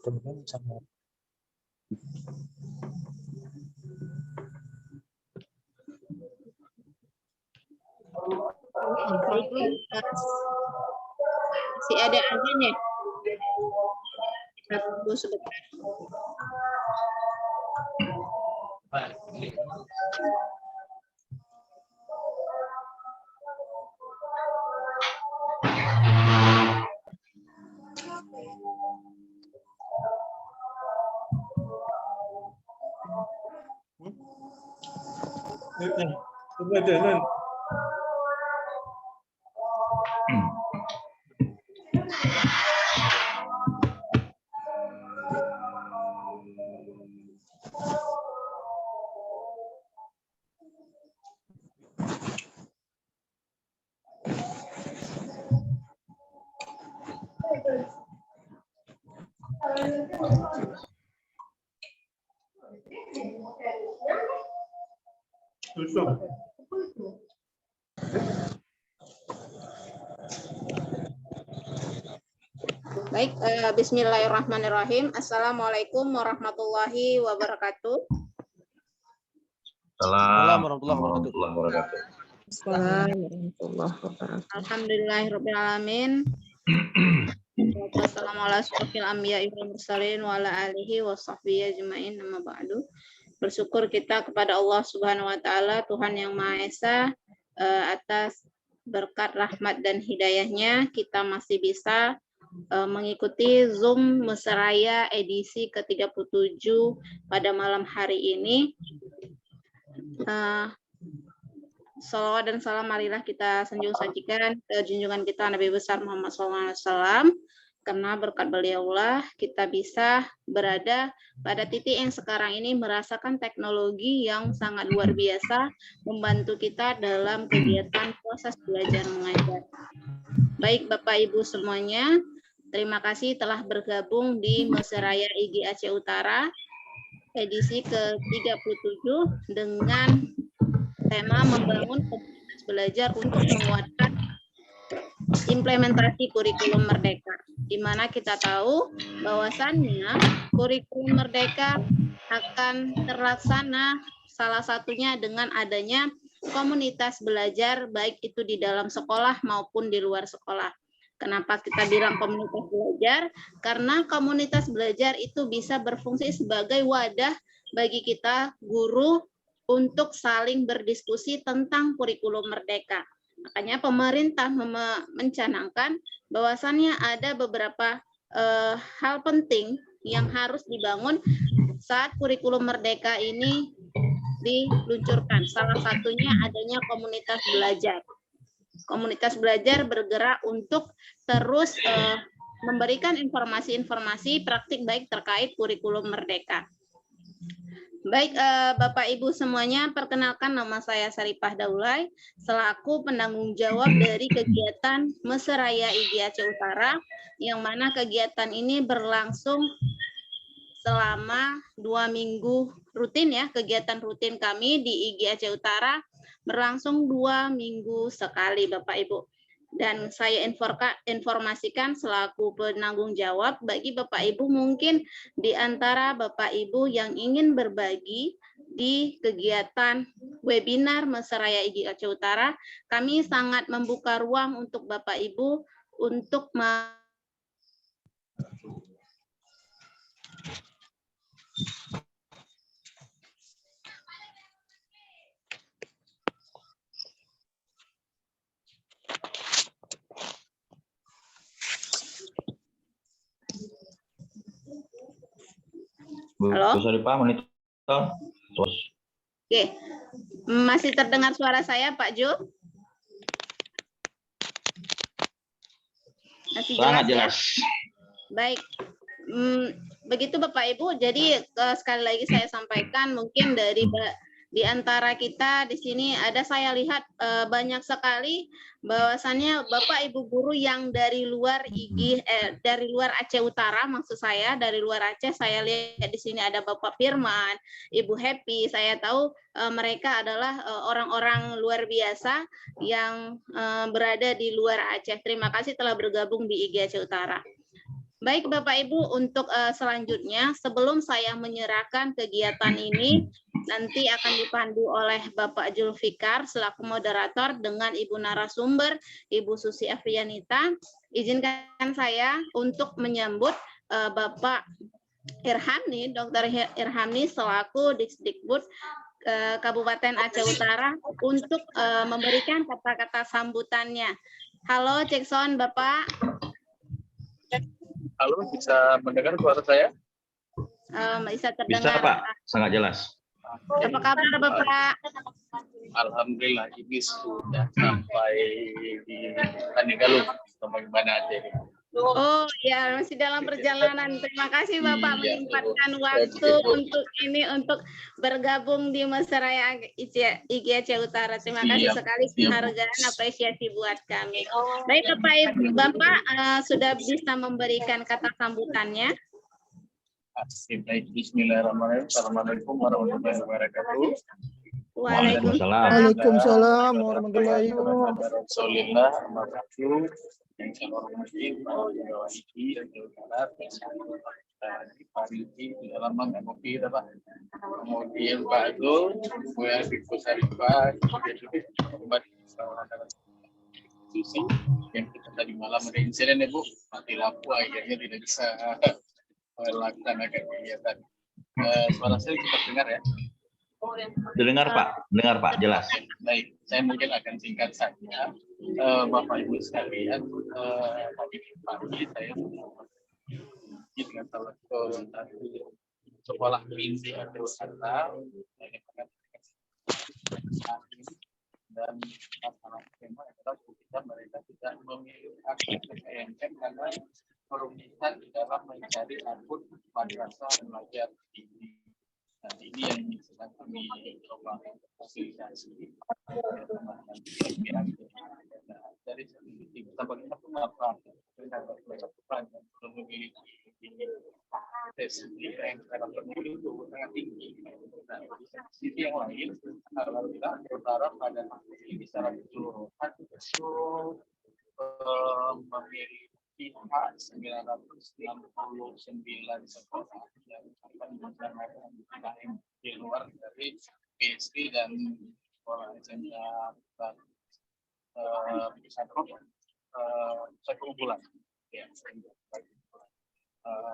Korban sama. Baik, masih ada azan ya? Kita tunggu sebentar. Baik, bismillahirrahmanirrahim. Assalamualaikum warahmatullahi wabarakatuh. Assalamualaikum warahmatullahi wabarakatuh. Alhamdulillahirrahmanirrahim. Bersyukur kita kepada Allah Subhanahu wa taala, Tuhan yang Maha Esa, atas berkat rahmat dan hidayahnya kita masih bisa mengikuti Zoom Mesraya edisi ke-37 pada malam hari ini. Salawat dan salam marilah kita sajikan ke junjungan kita Nabi besar Muhammad SAW, karena berkat beliaulah kita bisa berada pada titik yang sekarang ini, merasakan teknologi yang sangat luar biasa membantu kita dalam kegiatan proses belajar mengajar. Baik Bapak Ibu semuanya, terima kasih telah bergabung di Mesraya IG Aceh Utara edisi ke-37 dengan tema membangun komunitas belajar untuk menguatkan implementasi kurikulum Merdeka, di mana kita tahu bahwasannya kurikulum Merdeka akan terlaksana salah satunya dengan adanya komunitas belajar, baik itu di dalam sekolah maupun di luar sekolah. Kenapa kita bilang komunitas belajar? Karena komunitas belajar itu bisa berfungsi sebagai wadah bagi kita guru untuk saling berdiskusi tentang kurikulum Merdeka. Makanya pemerintah mencanangkan bahwasannya ada beberapa hal penting yang harus dibangun saat kurikulum Merdeka ini diluncurkan. Salah satunya adanya komunitas belajar. Komunitas belajar bergerak untuk terus memberikan informasi-informasi praktik baik terkait kurikulum Merdeka. Baik, Bapak Ibu semuanya, perkenalkan nama saya Saripah Daulay, selaku penanggung jawab dari kegiatan Mesraya IG Aceh Utara, yang mana kegiatan ini berlangsung selama 2 minggu rutin ya, kegiatan rutin kami di IG Aceh Utara berlangsung 2 minggu sekali Bapak Ibu. Dan saya informasikan selaku penanggung jawab bagi Bapak Ibu, mungkin di antara Bapak Ibu yang ingin berbagi di kegiatan webinar Mesraya IG Aceh Utara, kami sangat membuka ruang untuk Bapak Ibu untuk Halo? Sorry Pak, monitor. Oke, masih terdengar suara saya Pak Jo? Masih sangat jelas, jelas. Ya? Baik, begitu Bapak Ibu. Jadi sekali lagi saya sampaikan, mungkin di antara kita di sini ada, saya lihat banyak sekali bahwasannya Bapak Ibu guru yang dari luar dari luar Aceh Utara, maksud saya dari luar Aceh. Saya lihat di sini ada Bapak Firman, Ibu Happy. Saya tahu mereka adalah orang-orang luar biasa yang berada di luar Aceh. Terima kasih telah bergabung di IG Aceh Utara. Baik Bapak Ibu, untuk selanjutnya sebelum saya menyerahkan kegiatan ini nanti akan dipandu oleh Bapak Julfikar selaku moderator dengan Ibu narasumber Ibu Susi Afriyanita. Izinkan saya untuk menyambut Bapak Irhamni, Dr. Irhamni selaku Disdikbud Kabupaten Aceh Utara untuk memberikan kata-kata sambutannya. Halo, cek sound Bapak. Halo, bisa mendengar suara saya? Bisa Bisa terdengar. Pak, sangat jelas. Apa kabar Bapak? Alhamdulillah ini sudah sampai di Tanegaluh, bagaimana aja ini? Oh ya, masih dalam perjalanan. Terima kasih Bapak Iya, menyempatkan Ibu. waktu Ibu. untuk bergabung di Mesraya IG Aceh Utara. Terima kasih Siap, sekali siap. penghargaan apresiasi buat kami. Baik Bapak Ibu, Bapak sudah bisa memberikan kata sambutannya. Baik, bismillahirrahmanirrahim. Assalamualaikum warahmatullahi wabarakatuh. Waalaikumsalam. Waalaikumsalam warahmatullahi wabarakatuh. Rasulillah, wabarakatuh. Yang saya hormati para pegawai IG Aceh Utara, di Parigi, di dalam Manggamopi, Pak. Kemudian Pak Agul, Buya Bikku Sarifah, kemudian Obat Susi, yang kita tadi malam ada insiden ya Bu, mati lampu akhirnya tidak bisa melaksanakan kegiatan. Suara saya cepat dengar ya. Dengar Pak, jelas. Baik, saya mungkin akan singkat saja. Bapak Ibu sekalian, tadi pagi saya dengan salah satu sekolah misi Aceh Utara dan masalah tema adalah kita mereka tidak memiliki akses PNM karena kerumitan di dalam mencari akun madrasah belajar tinggi. Nah, ini yang sedang kami coba fasilitasi. Dari sisi kita bagaimana mengapa kita melakukan dan memiliki tes yang sekarang bermula itu sangat tinggi. Nah, di sisi yang lain, kalau kita berharap pada ini secara keseluruhan itu memiliki 969 sekolah yang akan melaksanakan PKM di luar dari PSD dan sekolah SMK dan satu unggulan. Ya,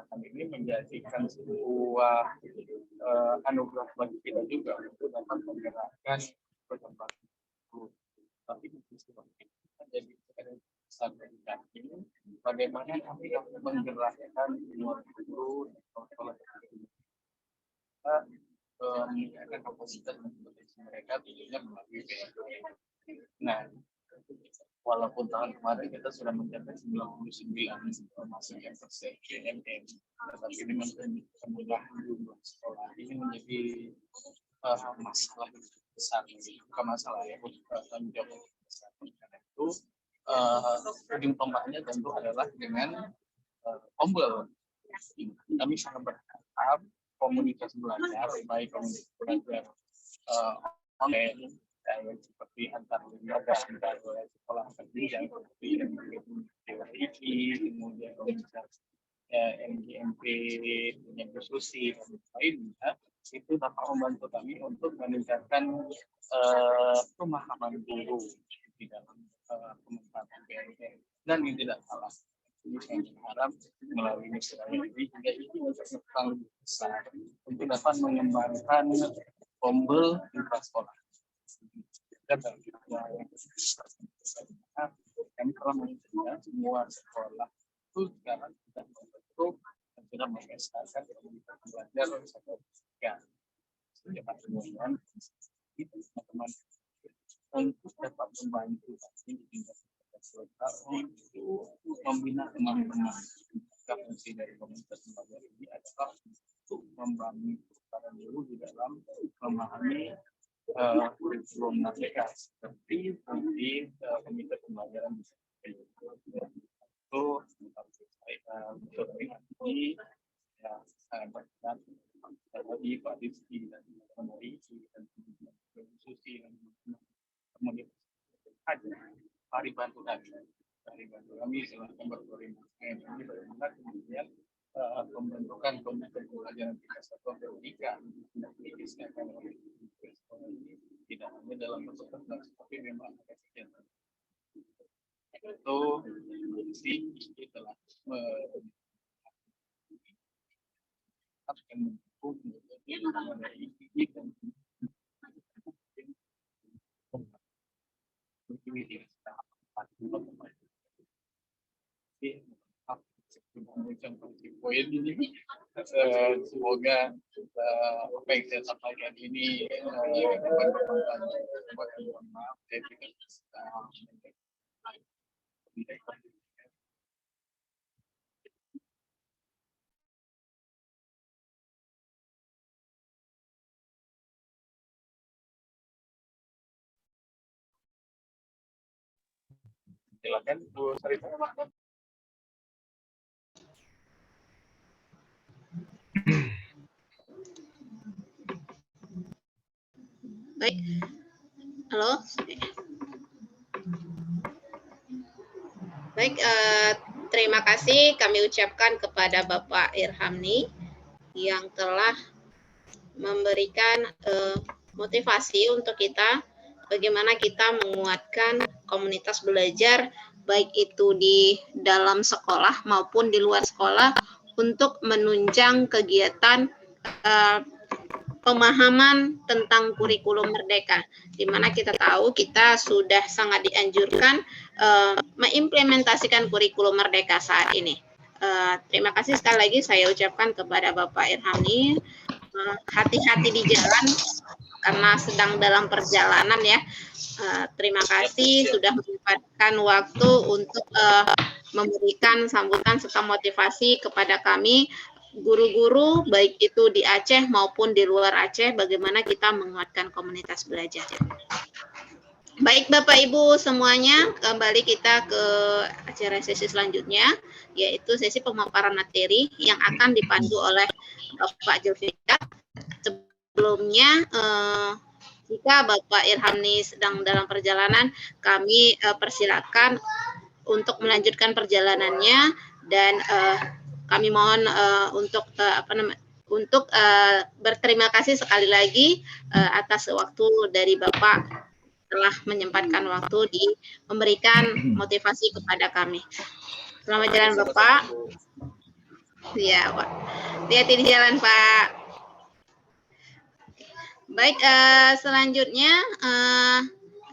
kami ini menjadikan sebuah anugerah bagi kita juga untuk dapat menggerakkan perkembangan itu. Tapi di sisi lain jadi sampai ini bagaimana kami menggerakkan semua guru dan sekolah kita meningkatkan kapasitas dan kompetensi mereka tentunya melalui PNM. Nah, walaupun tahun kemarin kita sudah mencapai 99 masuk yang persen PNM, tetapi dengan penambahan jumlah sekolah ini menjadi masalah besar, bukan masalah ya, tanggung jawab besar. Karena itu ujung tombaknya tentu adalah dengan ombel. Kami sangat berharap komunitas belajar, baik komunitas belajar online, seperti antar lembaga, antar sekolah pendidikan, seperti MGMP, kemudian komunitas MGMP, punya Susi, dan lainnya, itu dapat membantu kami untuk meningkatkan pemahaman guru di dalam pemanfaatan PNM. Dan yang tidak salah, ini saya berharap melalui Mesraya ini hingga itu sangat besar untuk dapat mengembangkan ombel infrasekolah. Dan kami telah menginginkan semua sekolah itu sekarang sudah membentuk dan sudah mengesahkan komunitas belajar satu tiga. Sejak kemudian itu teman-teman untuk dapat membantu untuk membina teman-teman. Fungsi dari komunitas belajar ini adalah untuk membantu para guru di dalam memahami kurikulum mereka seperti di komunitas pembelajaran itu ini ya sangat berkat tadi Pak Rizky dan Pak Rizky dan Susi dan kemudian ada mari bantu kami silahkan berkoordinasi bagaimana kemudian menentukan komitmen pelajaran tingkat satuan pendidikan ini tidak hanya dalam bentuk kertas, tapi memang ada kegiatan itu si telah akan mendukung poin ini semoga apa yang saya sampaikan ini dapat bermanfaat. Maaf saya tidak bisa silakan Bu Sarita. Baik. Halo. Baik, terima kasih kami ucapkan kepada Bapak Irhamni yang telah memberikan motivasi untuk kita bagaimana kita menguatkan komunitas belajar baik itu di dalam sekolah maupun di luar sekolah untuk menunjang kegiatan pemahaman tentang kurikulum merdeka, di mana kita tahu kita sudah sangat dianjurkan mengimplementasikan kurikulum merdeka saat ini. Terima kasih sekali lagi saya ucapkan kepada Bapak Irhamni, hati-hati di jalan karena sedang dalam perjalanan ya. Terima kasih sudah menyempatkan waktu untuk memberikan sambutan serta motivasi kepada kami guru-guru baik itu di Aceh maupun di luar Aceh, bagaimana kita menguatkan komunitas belajar. Baik Bapak Ibu semuanya, kembali kita ke acara sesi selanjutnya, yaitu sesi pemaparan materi yang akan dipandu oleh Bapak Zulfikar. Sebelumnya, jika Bapak Irhamni sedang dalam perjalanan, kami persilakan untuk melanjutkan perjalanannya dan kami mohon untuk berterima kasih sekali lagi atas waktu dari Bapak telah menyempatkan waktu di memberikan motivasi kepada kami. Selamat jalan Bapak. Ya, Pak. Hati-hati di jalan Pak. Baik, selanjutnya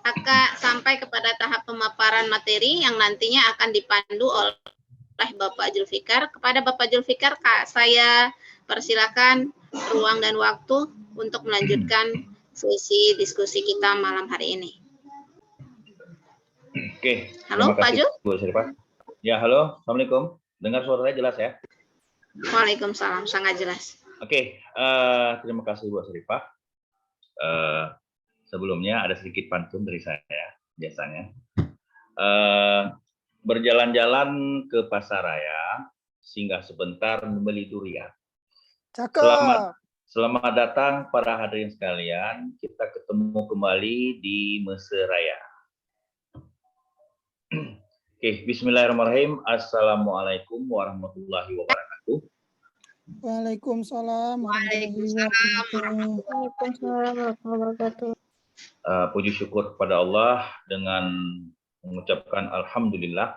akan sampai kepada tahap pemaparan materi yang nantinya akan dipandu oleh Bapak Zulfikar. Kepada Bapak Zulfikar, saya persilakan ruang dan waktu untuk melanjutkan sesi diskusi kita malam hari ini. Oke. Halo, Pak Jul. Bu Syarifah. Ya, halo. Assalamualaikum. Dengar suara saya jelas ya? Waalaikumsalam, sangat jelas. Oke. Terima kasih Bu Syarifah. Sebelumnya ada sedikit pantun dari saya biasanya. Berjalan-jalan ke pasar raya, singgah sebentar membeli durian. Cakep. Selamat datang para hadirin sekalian. Kita ketemu kembali di Meseraya. Oke, bismillahirrahmanirrahim. Assalamualaikum warahmatullahi wabarakatuh. Waalaikumsalam Waalaikumsalam warahmatullahi wabarakatuh. Puji syukur kepada Allah dengan mengucapkan alhamdulillah,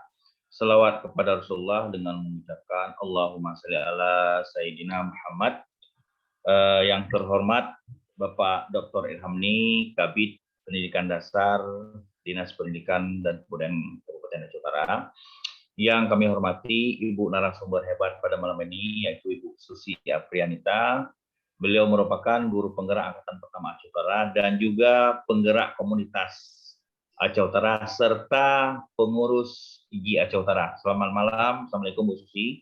selawat kepada Rasulullah dengan mengucapkan Allahumma sholli ala Sayyidina Muhammad. Yang terhormat Bapak Dr. Irhamni, Kabid Pendidikan Dasar Dinas Pendidikan dan Kebudayaan Kabupaten Aceh Utara. Yang kami hormati Ibu narasumber hebat pada malam ini, yaitu Ibu Susi Aprianita. Beliau merupakan guru penggerak Angkatan Pertama Aceh Utara dan juga penggerak komunitas Aceh Utara serta pengurus IGI Aceh Utara. Selamat malam, Assalamualaikum Bu Susi.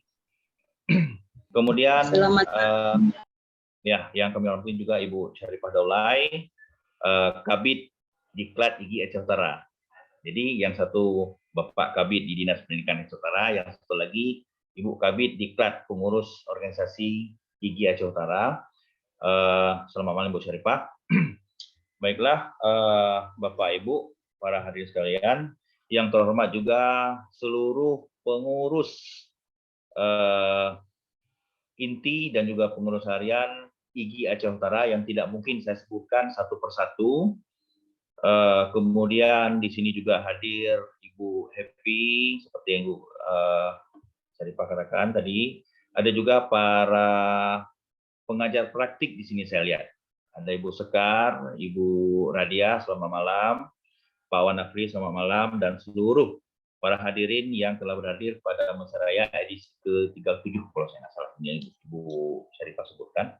Kemudian ya, yang kami hormati juga Ibu Syarifah Daulay, Kabid Diklat IGI Aceh Utara. Jadi yang satu Bapak Kabid di Dinas Pendidikan Aceh Utara, yang satu lagi Ibu Kabid Diklat pengurus organisasi IGI Aceh Utara. Selamat malam Bu Syarifah. Baiklah, Bapak Ibu, para hadirin sekalian, yang terhormat juga seluruh pengurus inti dan juga pengurus harian IGI Aceh Utara yang tidak mungkin saya sebutkan satu persatu. Kemudian di sini juga hadir Ibu Happy seperti yang Ibu Syarifah katakan tadi. Ada juga para pengajar praktik di sini saya lihat. Ada Ibu Sekar, Ibu Radia, selamat malam. Pak Wanafri, selamat malam, dan seluruh para hadirin yang telah berhadir pada Masa Raya edisi ke-37 kalau saya nggak salah, yang Ibu Syarifah sebutkan.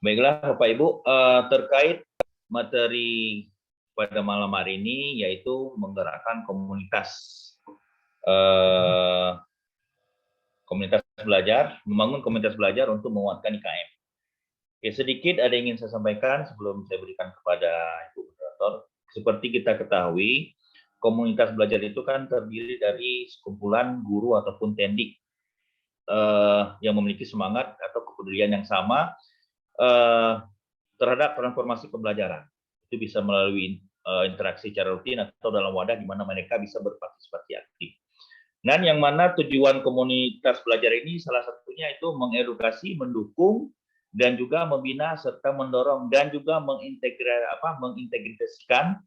Baiklah Bapak Ibu, terkait materi pada malam hari ini yaitu menggerakkan komunitas belajar, membangun komunitas belajar untuk menguatkan IKM. Ya, sedikit ada yang ingin saya sampaikan sebelum saya berikan kepada Ibu Moderator. Seperti kita ketahui, komunitas belajar itu kan terdiri dari sekumpulan guru ataupun tendik yang memiliki semangat atau kepedulian yang sama terhadap transformasi pembelajaran. Itu bisa melalui interaksi secara rutin atau dalam wadah di mana mereka bisa berpartisipasi aktif. Dan yang mana tujuan komunitas belajar ini salah satunya itu mengedukasi, mendukung, dan juga membina serta mendorong dan juga mengintegrasikan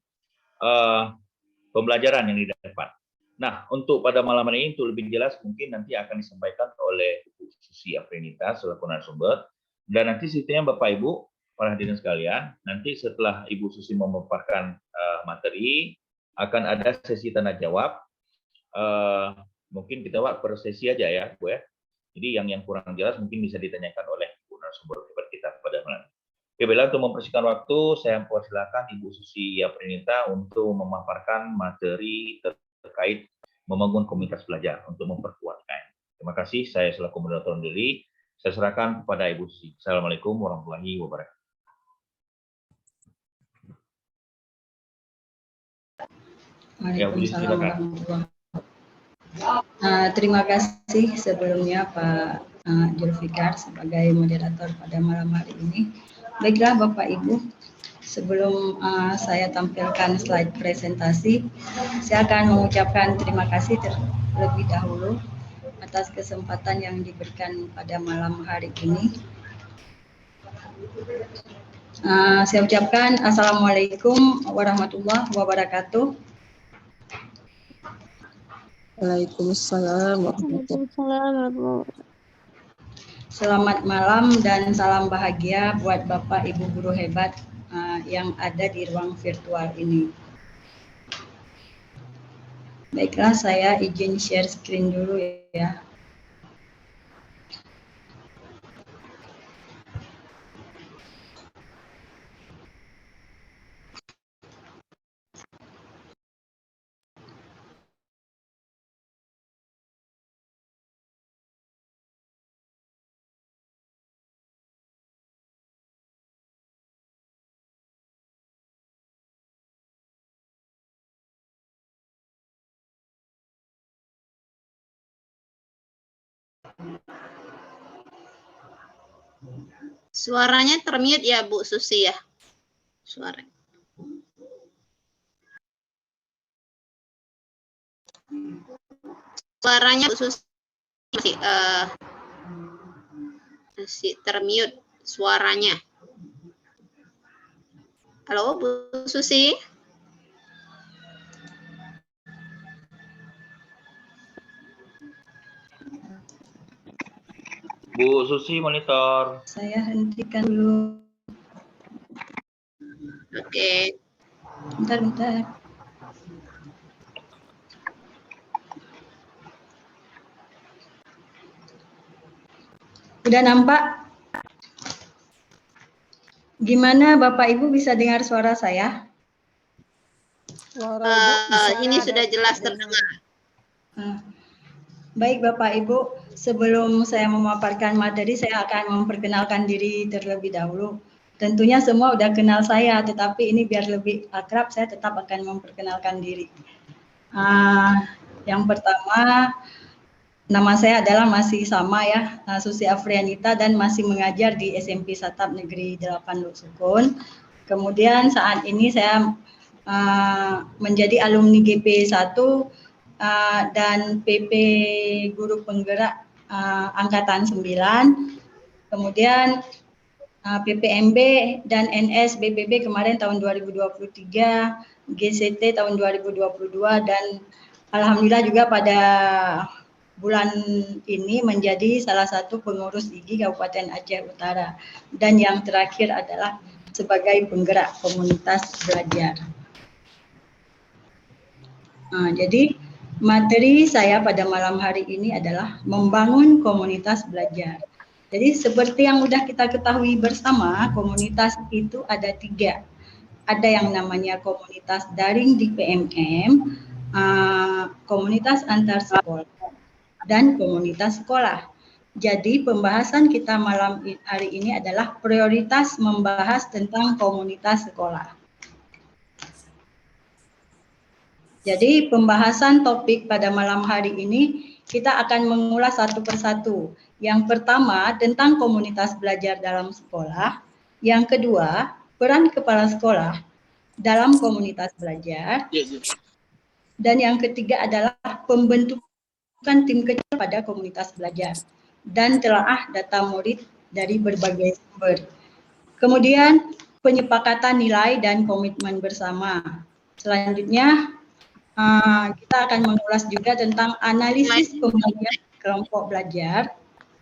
pembelajaran yang didapat. Nah, untuk pada malam hari ini untuk lebih jelas mungkin nanti akan disampaikan oleh Ibu Susi Afrinita selaku narasumber, dan nanti sistemnya Bapak Ibu para hadirin sekalian, nanti setelah Ibu Susi memaparkan materi akan ada sesi tanya jawab. Mungkin kita per sesi aja ya, Bu ya. Jadi yang kurang jelas mungkin bisa ditanyakan oleh sumber hebat kita pada malam. Oke, baiklah, untuk mempersingkat waktu, saya mempersilakan Ibu Susi Afrinita untuk memaparkan materi terkait membangun komunitas belajar untuk memperkuat IKM. Terima kasih, saya selaku moderator sendiri, saya serahkan kepada Ibu Susi. Assalamualaikum warahmatullahi wabarakatuh. Waalaikumsalam warahmatullahi wabarakatuh. Terima kasih sebelumnya Pak Julfikar sebagai moderator pada malam hari ini. Baiklah Bapak Ibu, sebelum saya tampilkan slide presentasi, saya akan mengucapkan terima kasih terlebih dahulu atas kesempatan yang diberikan pada malam hari ini. Saya ucapkan Assalamualaikum warahmatullahi wabarakatuh. Waalaikumsalam warahmatullahi wabarakatuh. Selamat malam dan salam bahagia buat Bapak Ibu guru hebat yang ada di ruang virtual ini. Baiklah, saya izin share screen dulu ya. Suaranya termute ya Bu Susi ya. Suaranya Bu Susi masih termute suaranya. Halo Bu Susi. Bu Susi monitor. Saya hentikan dulu. Oke. Bentar. Udah nampak? Gimana Bapak Ibu bisa dengar suara saya? Ini sudah jelas terdengar. Baik Bapak Ibu, sebelum saya memaparkan materi, saya akan memperkenalkan diri terlebih dahulu. Tentunya semua udah kenal saya, tetapi ini biar lebih akrab, saya tetap akan memperkenalkan diri. Yang pertama, nama saya adalah masih sama ya, Susi Afrianita, dan masih mengajar di SMP Satap Negeri 8 Luksukun. Kemudian saat ini saya menjadi alumni GP 1 dan PP Guru Penggerak Angkatan 9, kemudian PPMB dan NS BPB kemarin tahun 2023, GCT tahun 2022, dan alhamdulillah juga pada bulan ini menjadi salah satu pengurus IGI Kabupaten Aceh Utara. Dan yang terakhir adalah sebagai penggerak komunitas belajar. Jadi materi saya pada malam hari ini adalah membangun komunitas belajar. Jadi seperti yang sudah kita ketahui bersama, komunitas itu ada 3. Ada yang namanya komunitas daring di PMM, komunitas antar sekolah, dan komunitas sekolah. Jadi pembahasan kita malam hari ini adalah prioritas membahas tentang komunitas sekolah. Jadi pembahasan topik pada malam hari ini kita akan mengulas satu persatu. Yang pertama tentang komunitas belajar dalam sekolah. Yang kedua, peran kepala sekolah dalam komunitas belajar. Dan yang ketiga adalah pembentukan tim kecil pada komunitas belajar dan telaah data murid dari berbagai sumber. Kemudian penyepakatan nilai dan komitmen bersama. Selanjutnya kita akan mengulas juga tentang analisis pembagian kelompok belajar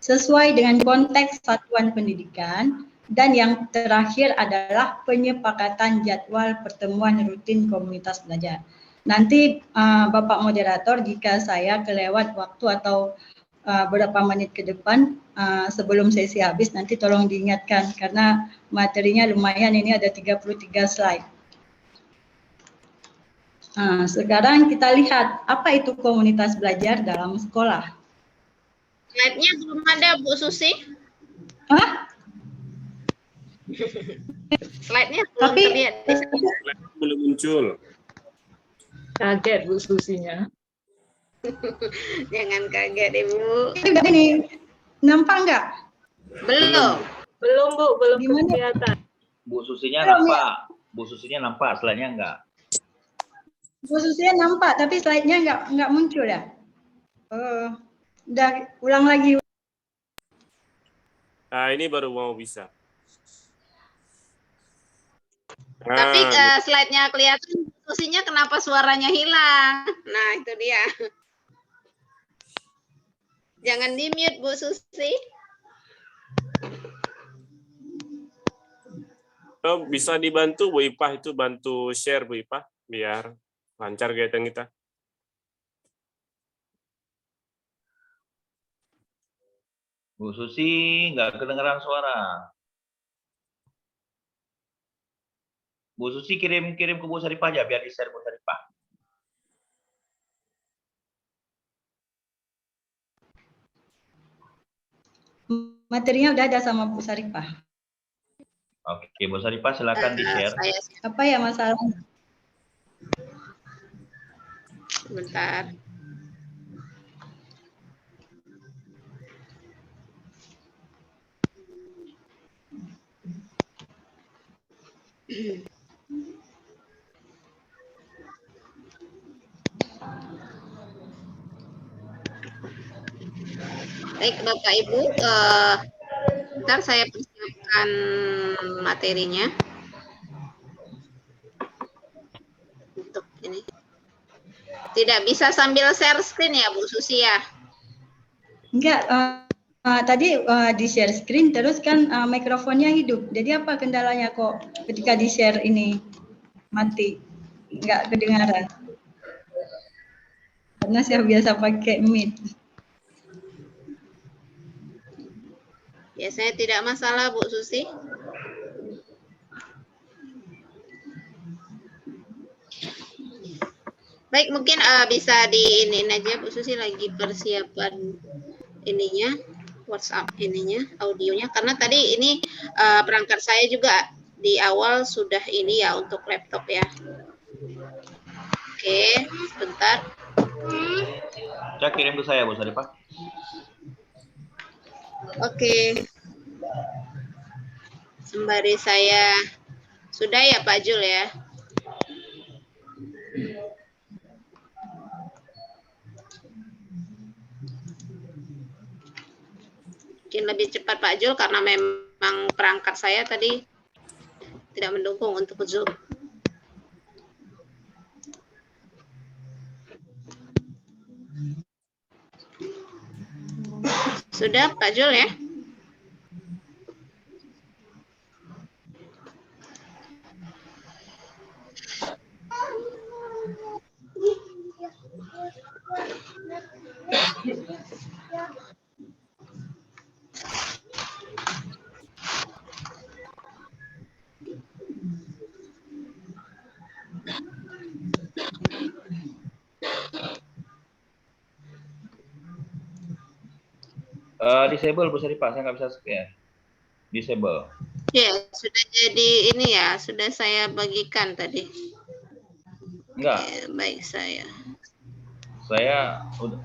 sesuai dengan konteks satuan pendidikan, dan yang terakhir adalah penyepakatan jadwal pertemuan rutin komunitas belajar. Nanti Bapak Moderator, jika saya kelewat waktu atau beberapa menit ke depan sebelum sesi habis, nanti tolong diingatkan karena materinya lumayan, ini ada 33 slide. Sekarang kita lihat apa itu komunitas belajar dalam sekolah. Slide-nya belum ada, Bu Susi. Hah? Slide-nya belum terlihat. Belum muncul. Kaget Bu Susinya. Jangan kaget Ibu. Ini nampak nggak? Belum. Belum Bu, belum Gimana? kelihatan. Bu Susinya nampak. Bu Susinya nampak, slide-nya enggak. Bu Susinya nampak, tapi slide-nya nggak muncul ya? Udah ulang lagi. Nah, ini baru mau bisa. Tapi slide-nya kelihatan, Susinya kenapa suaranya hilang? Nah, itu dia. Jangan di-mute, Bu Susi. Bisa dibantu Bu Ipah, itu bantu share Bu Ipah biar lancar kegiatan kita. Bu Susi nggak kedengeran suara. Bu Susi kirim ke Bu Saripah aja biar di-share Bu Saripah. Materinya udah ada sama Bu Saripah. Oke, Bu Saripah silakan di-share. Apa ya masalahnya? Sebentar. Baik Bapak Ibu, ntar saya persiapkan materinya untuk ini. Tidak bisa sambil share screen ya Bu Susi ya? Enggak, tadi di share screen terus kan mikrofonnya hidup. Jadi apa kendalanya kok ketika di share ini mati, nggak kedengaran? Karena saya biasa pakai mic. Biasanya tidak masalah Bu Susi. Baik, mungkin bisa diinin aja Bu Susi, lagi persiapan ininya, WhatsApp ininya, audionya. Karena tadi ini perangkat saya juga di awal sudah ini ya untuk laptop ya. Oke, sebentar. Saya kirim ke saya Bu Saripah. Oke. Sembari saya sudah ya Pak Jul ya. Mungkin lebih cepat Pak Jul karena memang perangkat saya tadi tidak mendukung untuk Zoom. Sudah Pak Jul ya? Disable Bu Syarifah, saya nggak bisa share. Disable. Ya, sudah jadi ini ya, sudah saya bagikan tadi. Enggak. Baik saya. Saya udah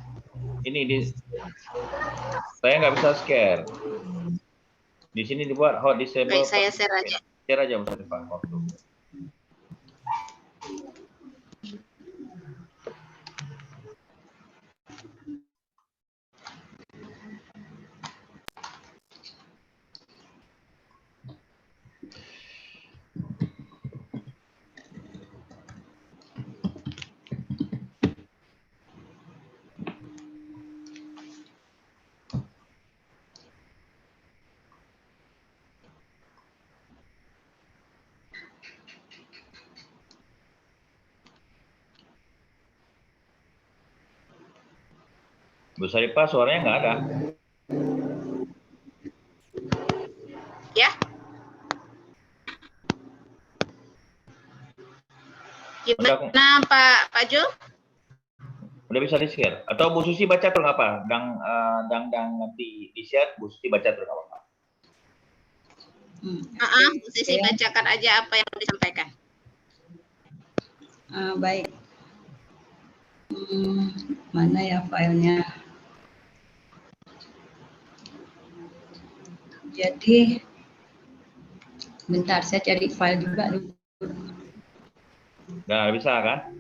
saya nggak bisa share. Di sini dibuat hot disable. Baik, saya share aja. Share aja Bu Syarifah waktu. Bu Syarifah suaranya nggak ada. Ya. Gimana Pak Jul? Udah bisa di-share. Atau Bu Susi baca terus nggak apa? Dang nanti di-share, Bu Susi baca terus nggak apa-apa. Bu Susi bacakan aja apa yang disampaikan. Baik. Mana ya filenya? Jadi, bentar saya cari file juga dulu. Nah, bisa kan?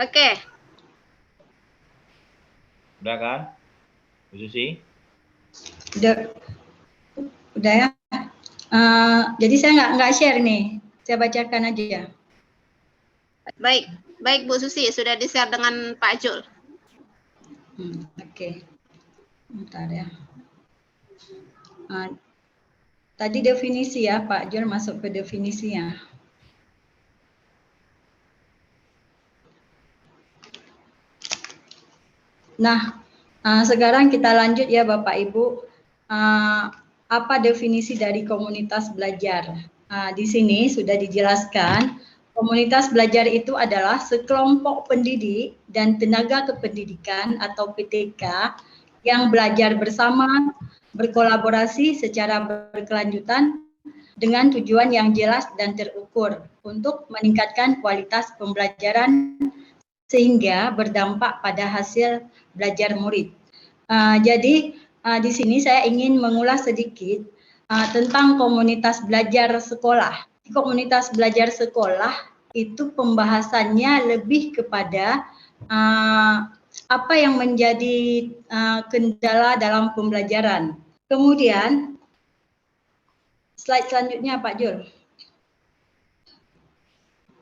Oke. Udah kan? Bu Susi? Udah ya. Jadi saya nggak share nih. Saya bacakan aja ya. Baik Bu Susi, sudah di-share dengan Pak Jul. Oke. Bentar ya. Tadi definisi ya, Pak Jul masuk ke definisinya. Nah, sekarang kita lanjut ya Bapak Ibu. Apa definisi dari komunitas belajar? Di sini sudah dijelaskan, komunitas belajar itu adalah sekelompok pendidik dan tenaga kependidikan atau PTK yang belajar bersama, berkolaborasi secara berkelanjutan dengan tujuan yang jelas dan terukur untuk meningkatkan kualitas pembelajaran sehingga berdampak pada hasil belajar murid. Jadi di sini saya ingin mengulas sedikit tentang komunitas belajar sekolah. Komunitas belajar sekolah itu pembahasannya lebih kepada apa yang menjadi kendala dalam pembelajaran. Kemudian slide selanjutnya Pak Jul.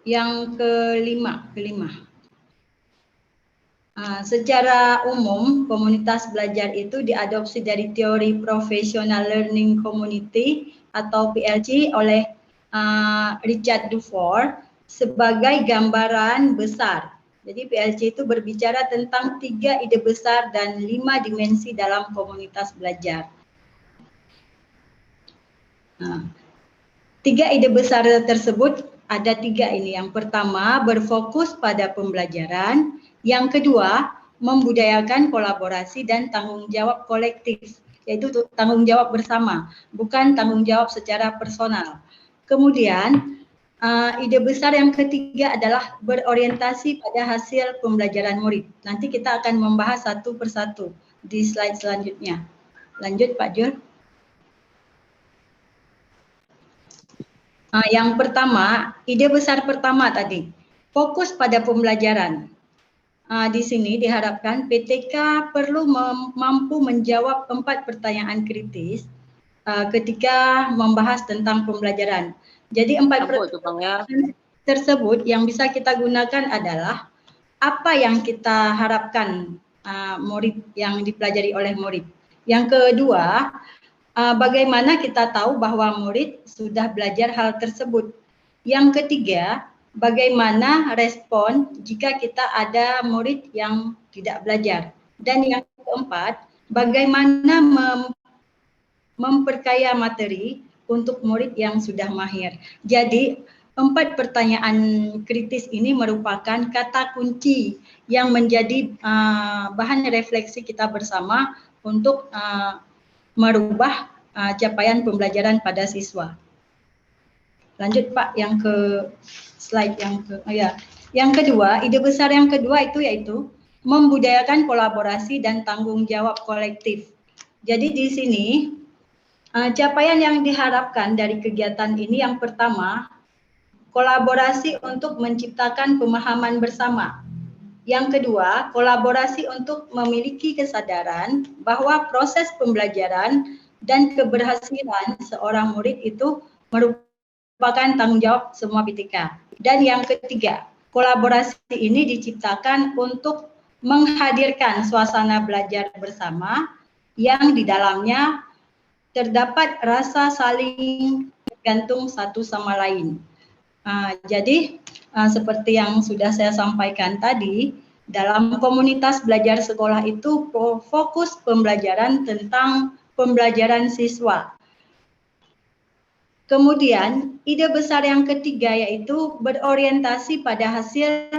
Yang kelima. Secara umum, komunitas belajar itu diadopsi dari teori Professional Learning Community atau PLC oleh Richard Dufour sebagai gambaran besar. Jadi PLC itu berbicara tentang 3 ide besar dan 5 dimensi dalam komunitas belajar. 3 ide besar tersebut ada 3 ini. Yang pertama, berfokus pada pembelajaran. Yang kedua, membudayakan kolaborasi dan tanggung jawab kolektif, yaitu tanggung jawab bersama, bukan tanggung jawab secara personal. Kemudian, ide besar yang ketiga adalah berorientasi pada hasil pembelajaran murid. Nanti kita akan membahas satu persatu di slide selanjutnya. Lanjut Pak Jul. Yang pertama, ide besar pertama tadi, fokus pada pembelajaran. di sini diharapkan PTK perlu mampu menjawab 4 pertanyaan kritis ketika membahas tentang pembelajaran. Jadi 4 pertanyaan tersebut yang bisa kita gunakan adalah apa yang kita harapkan murid yang dipelajari oleh murid. Yang kedua, bagaimana kita tahu bahwa murid sudah belajar hal tersebut. Yang ketiga, bagaimana respon jika kita ada murid yang tidak belajar. Dan yang keempat, bagaimana memperkaya materi untuk murid yang sudah mahir. Jadi 4 pertanyaan kritis ini merupakan kata kunci yang menjadi bahan refleksi kita bersama untuk merubah capaian pembelajaran pada siswa. Lanjut Pak, yang ke slide yang kedua, ide besar yang kedua itu yaitu membudayakan kolaborasi dan tanggung jawab kolektif. Jadi di sini capaian yang diharapkan dari kegiatan ini yang pertama, kolaborasi untuk menciptakan pemahaman bersama. Yang kedua, kolaborasi untuk memiliki kesadaran bahwa proses pembelajaran dan keberhasilan seorang murid itu merupakan tanggung jawab semua PTK. Dan yang ketiga, kolaborasi ini diciptakan untuk menghadirkan suasana belajar bersama yang di dalamnya terdapat rasa saling bergantung satu sama lain. Jadi seperti yang sudah saya sampaikan tadi, dalam komunitas belajar sekolah itu fokus pembelajaran tentang pembelajaran siswa. Kemudian ide besar yang ketiga yaitu berorientasi pada hasil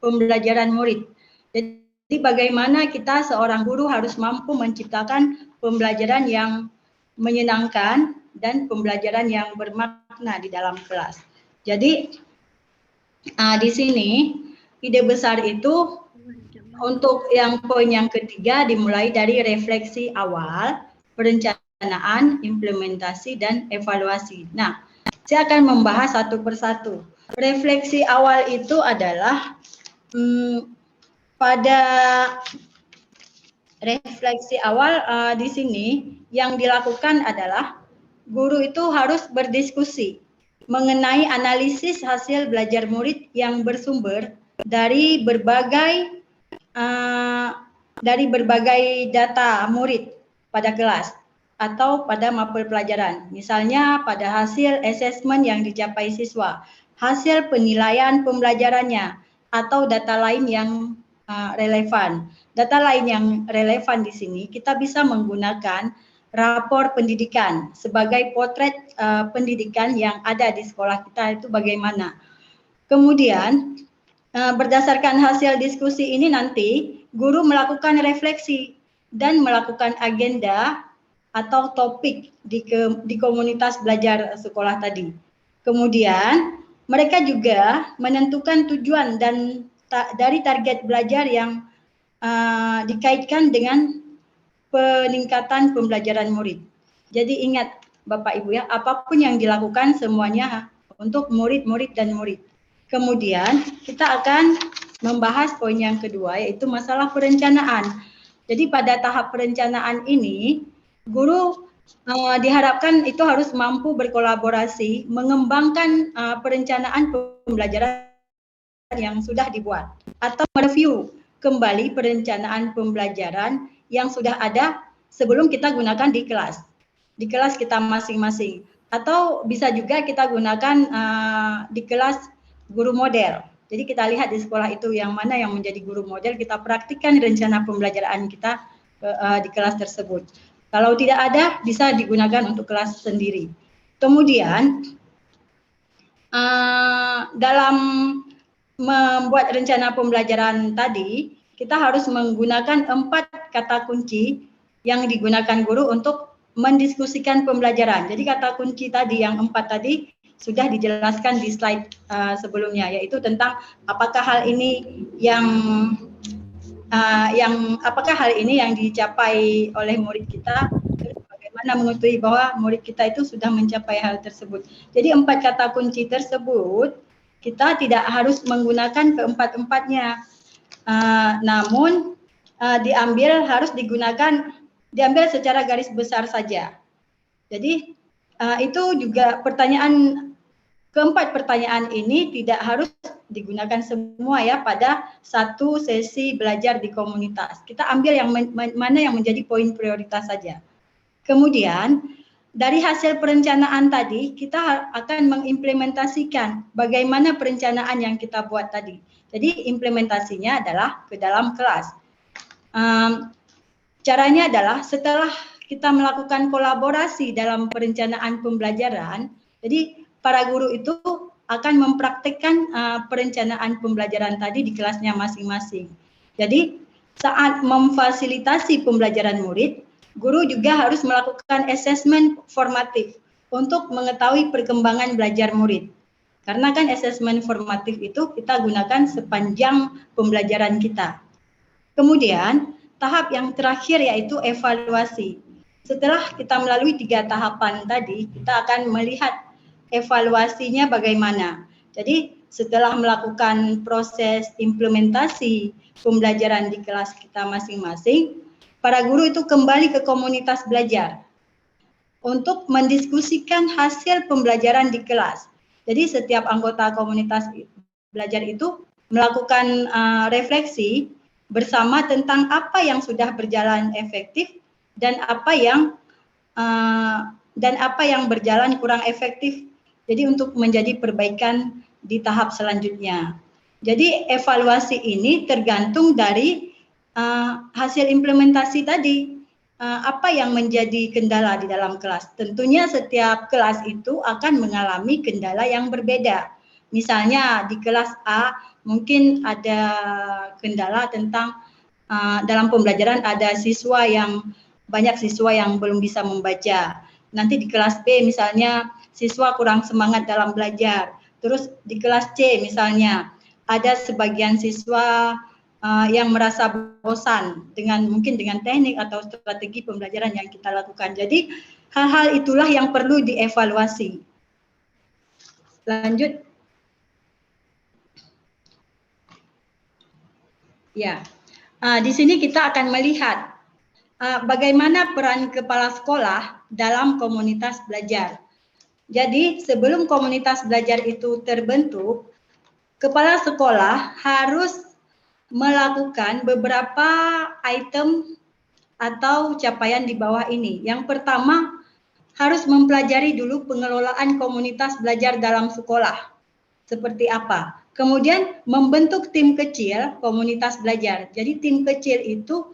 pembelajaran murid. Jadi bagaimana kita seorang guru harus mampu menciptakan pembelajaran yang menyenangkan dan pembelajaran yang bermakna di dalam kelas. Jadi di sini ide besar itu untuk yang poin yang ketiga dimulai dari refleksi awal, perencanaan, implementasi, dan evaluasi. Nah, saya akan membahas satu persatu. Refleksi awal itu adalah pada refleksi awal di sini yang dilakukan adalah guru itu harus berdiskusi mengenai analisis hasil belajar murid yang bersumber dari berbagai data murid pada kelas atau pada mapel pelajaran. Misalnya pada hasil asesmen yang dicapai siswa, hasil penilaian pembelajarannya, atau data lain yang relevan. Data lain yang relevan di sini kita bisa menggunakan rapor pendidikan sebagai potret pendidikan yang ada di sekolah kita itu bagaimana. Kemudian berdasarkan hasil diskusi ini nanti guru melakukan refleksi dan melakukan agenda atau topik di komunitas belajar sekolah tadi. Kemudian mereka juga menentukan tujuan dan dari target belajar yang dikaitkan dengan peningkatan pembelajaran murid. Jadi ingat Bapak Ibu ya, apapun yang dilakukan semuanya untuk murid-murid dan murid. Kemudian kita akan membahas poin yang kedua yaitu masalah perencanaan. Jadi pada tahap perencanaan ini guru diharapkan itu harus mampu berkolaborasi mengembangkan perencanaan pembelajaran yang sudah dibuat atau mereview kembali perencanaan pembelajaran yang sudah ada sebelum kita gunakan di kelas kita masing-masing, atau bisa juga kita gunakan di kelas guru model. Jadi kita lihat di sekolah itu yang mana yang menjadi guru model, kita praktikkan rencana pembelajaran kita di kelas tersebut. Kalau tidak ada, bisa digunakan untuk kelas sendiri. Kemudian dalam membuat rencana pembelajaran tadi, kita harus menggunakan 4 kata kunci yang digunakan guru untuk mendiskusikan pembelajaran. Jadi kata kunci tadi yang 4 tadi sudah dijelaskan di slide sebelumnya, yaitu tentang apakah hal ini yang dicapai oleh murid kita, bagaimana mengetahui bahwa murid kita itu sudah mencapai hal tersebut. Jadi 4 kata kunci tersebut kita tidak harus menggunakan keempat-empatnya. namun diambil secara garis besar saja. Jadi itu juga keempat pertanyaan ini tidak harus digunakan semua ya pada satu sesi belajar di komunitas. Kita ambil yang mana yang menjadi poin prioritas saja. Kemudian dari hasil perencanaan tadi kita akan mengimplementasikan bagaimana perencanaan yang kita buat tadi. Jadi implementasinya adalah ke dalam kelas. Caranya adalah setelah kita melakukan kolaborasi dalam perencanaan pembelajaran, jadi para guru itu akan mempraktikkan perencanaan pembelajaran tadi di kelasnya masing-masing. Jadi saat memfasilitasi pembelajaran murid, guru juga harus melakukan asesmen formatif untuk mengetahui perkembangan belajar murid. Karena kan asesmen formatif itu kita gunakan sepanjang pembelajaran kita. Kemudian tahap yang terakhir yaitu evaluasi. Setelah kita melalui 3 tahapan tadi, kita akan melihat evaluasinya bagaimana. Jadi setelah melakukan proses implementasi pembelajaran di kelas kita masing-masing, para guru itu kembali ke komunitas belajar untuk mendiskusikan hasil pembelajaran di kelas. Jadi setiap anggota komunitas belajar itu melakukan refleksi bersama tentang apa yang sudah berjalan efektif dan apa yang berjalan kurang efektif. Jadi untuk menjadi perbaikan di tahap selanjutnya. Jadi evaluasi ini tergantung dari hasil implementasi tadi. Apa yang menjadi kendala di dalam kelas? Tentunya setiap kelas itu akan mengalami kendala yang berbeda. Misalnya di kelas A mungkin ada kendala tentang dalam pembelajaran ada banyak siswa yang belum bisa membaca. Nanti di kelas B misalnya siswa kurang semangat dalam belajar. Terus di kelas C misalnya ada sebagian siswa yang merasa bosan mungkin dengan teknik atau strategi pembelajaran yang kita lakukan. Jadi hal-hal itulah yang perlu dievaluasi. Lanjut. Ya, di sini kita akan melihat bagaimana peran kepala sekolah dalam komunitas belajar. Jadi sebelum komunitas belajar itu terbentuk, kepala sekolah harus melakukan beberapa item atau capaian di bawah ini. Yang pertama, harus mempelajari dulu pengelolaan komunitas belajar dalam sekolah. Seperti apa? Kemudian membentuk tim kecil komunitas belajar. Jadi tim kecil itu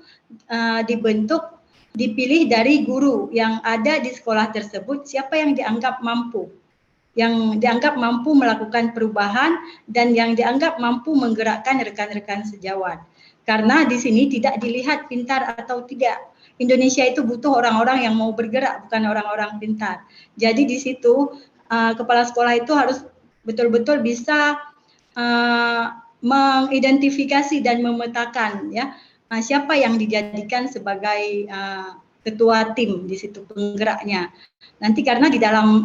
dipilih dari guru yang ada di sekolah tersebut, siapa yang dianggap mampu. Yang dianggap mampu melakukan perubahan dan yang dianggap mampu menggerakkan rekan-rekan sejawat. Karena di sini tidak dilihat pintar atau tidak. Indonesia itu butuh orang-orang yang mau bergerak, bukan orang-orang pintar. Jadi di situ kepala sekolah itu harus betul-betul bisa mengidentifikasi dan memetakan ya siapa yang dijadikan sebagai ketua tim di situ penggeraknya. Nanti karena di dalam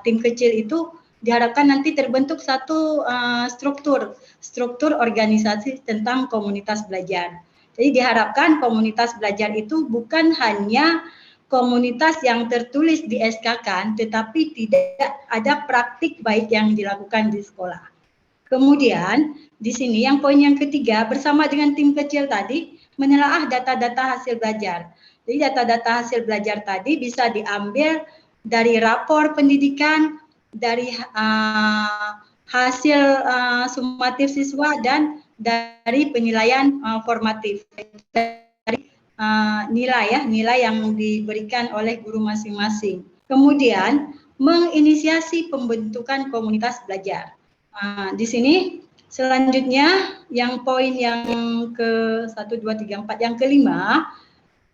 tim kecil itu diharapkan nanti terbentuk satu struktur organisasi tentang komunitas belajar. Jadi diharapkan komunitas belajar itu bukan hanya komunitas yang tertulis di SK-kan, tetapi tidak ada praktik baik yang dilakukan di sekolah. Kemudian di sini yang poin yang ketiga, bersama dengan tim kecil tadi menelaah data-data hasil belajar. Jadi data-data hasil belajar tadi bisa diambil dari rapor pendidikan, dari hasil sumatif siswa dan dari penilaian formatif. Dari nilai yang diberikan oleh guru masing-masing. Kemudian menginisiasi pembentukan komunitas belajar. Di sini selanjutnya yang poin yang ke 1, 2, 3, 4 yang kelima,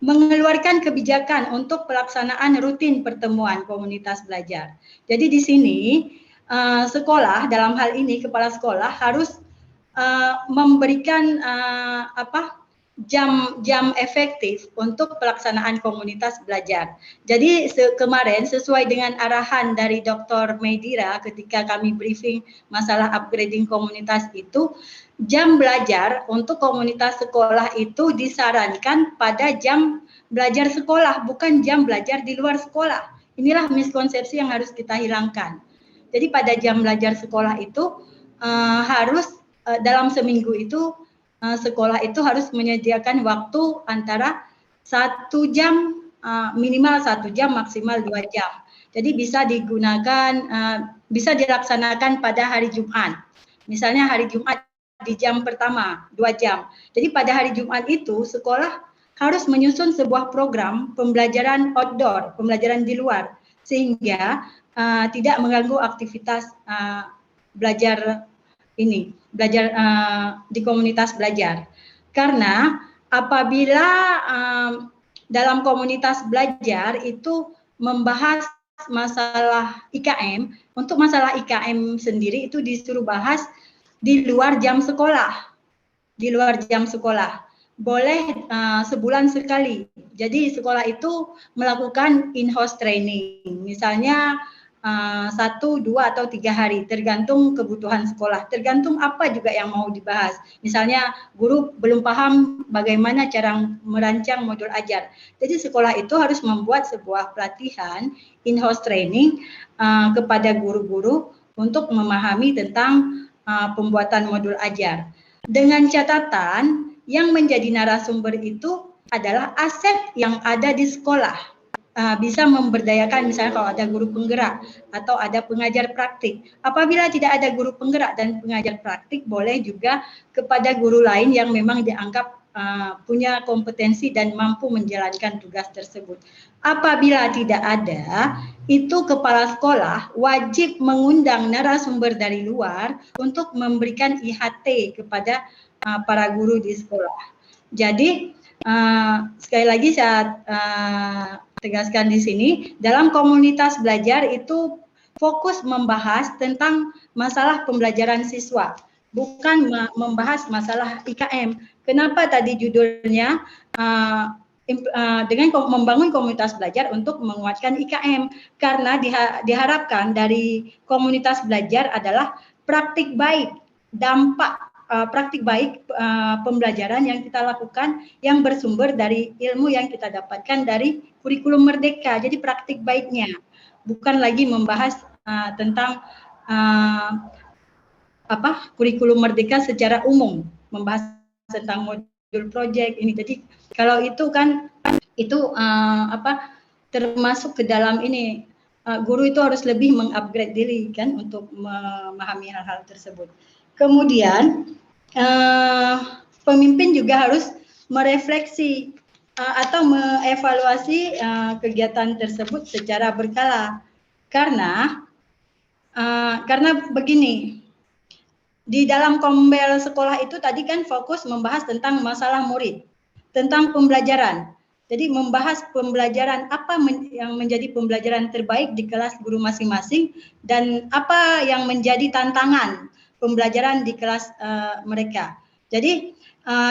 mengeluarkan kebijakan untuk pelaksanaan rutin pertemuan komunitas belajar. Jadi di sini sekolah dalam hal ini kepala sekolah harus memberikan jam efektif untuk pelaksanaan komunitas belajar. Jadi kemarin sesuai dengan arahan dari Dr. Medira ketika kami briefing masalah upgrading komunitas itu, jam belajar untuk komunitas sekolah itu disarankan pada jam belajar sekolah, bukan jam belajar di luar sekolah. Inilah miskonsepsi yang harus kita hilangkan. Jadi pada jam belajar sekolah itu harus dalam seminggu itu sekolah itu harus menyediakan waktu antara 1 jam, minimal 1 jam, maksimal 2 jam. Jadi bisa digunakan, bisa dilaksanakan pada hari Jumat. Misalnya hari Jumat di jam pertama 2 jam. Jadi pada hari Jumat itu sekolah harus menyusun sebuah program pembelajaran outdoor, pembelajaran di luar, sehingga tidak mengganggu aktivitas belajar ini, belajar di komunitas belajar. Karena apabila dalam komunitas belajar itu membahas masalah IKM, untuk masalah IKM sendiri itu disuruh bahas di luar jam sekolah. Di luar jam sekolah. Boleh sebulan sekali. Jadi sekolah itu melakukan in-house training. Misalnya 1, 2, atau 3 hari, tergantung kebutuhan sekolah, tergantung apa juga yang mau dibahas. Misalnya guru belum paham bagaimana cara merancang modul ajar. Jadi sekolah itu harus membuat sebuah pelatihan in-house training kepada guru-guru untuk memahami tentang pembuatan modul ajar. Dengan catatan yang menjadi narasumber itu adalah aset yang ada di sekolah. Bisa memberdayakan, misalnya kalau ada guru penggerak atau ada pengajar praktik. Apabila tidak ada guru penggerak dan pengajar praktik, boleh juga kepada guru lain yang memang dianggap punya kompetensi dan mampu menjalankan tugas tersebut. Apabila tidak ada, itu kepala sekolah wajib mengundang narasumber dari luar untuk memberikan IHT kepada para guru di sekolah. Jadi sekali lagi saya tegaskan di sini, dalam komunitas belajar itu fokus membahas tentang masalah pembelajaran siswa, bukan membahas masalah IKM. Kenapa tadi judulnya dengan membangun komunitas belajar untuk menguatkan IKM? Karena diharapkan dari komunitas belajar adalah praktik baik, dampak praktik baik pembelajaran yang kita lakukan yang bersumber dari ilmu yang kita dapatkan dari kurikulum merdeka. Jadi praktik baiknya, bukan lagi membahas tentang kurikulum merdeka secara umum, membahas tentang modul project ini. Jadi kalau itu kan itu termasuk ke dalam ini, guru itu harus lebih mengupgrade diri kan untuk memahami hal-hal tersebut. Kemudian pemimpin juga harus merefleksi atau mengevaluasi kegiatan tersebut secara berkala. Karena begini, di dalam kombel sekolah itu tadi kan fokus membahas tentang masalah murid, tentang pembelajaran. Jadi membahas pembelajaran apa yang menjadi pembelajaran terbaik di kelas guru masing-masing dan apa yang menjadi tantangan pembelajaran di kelas mereka. Jadi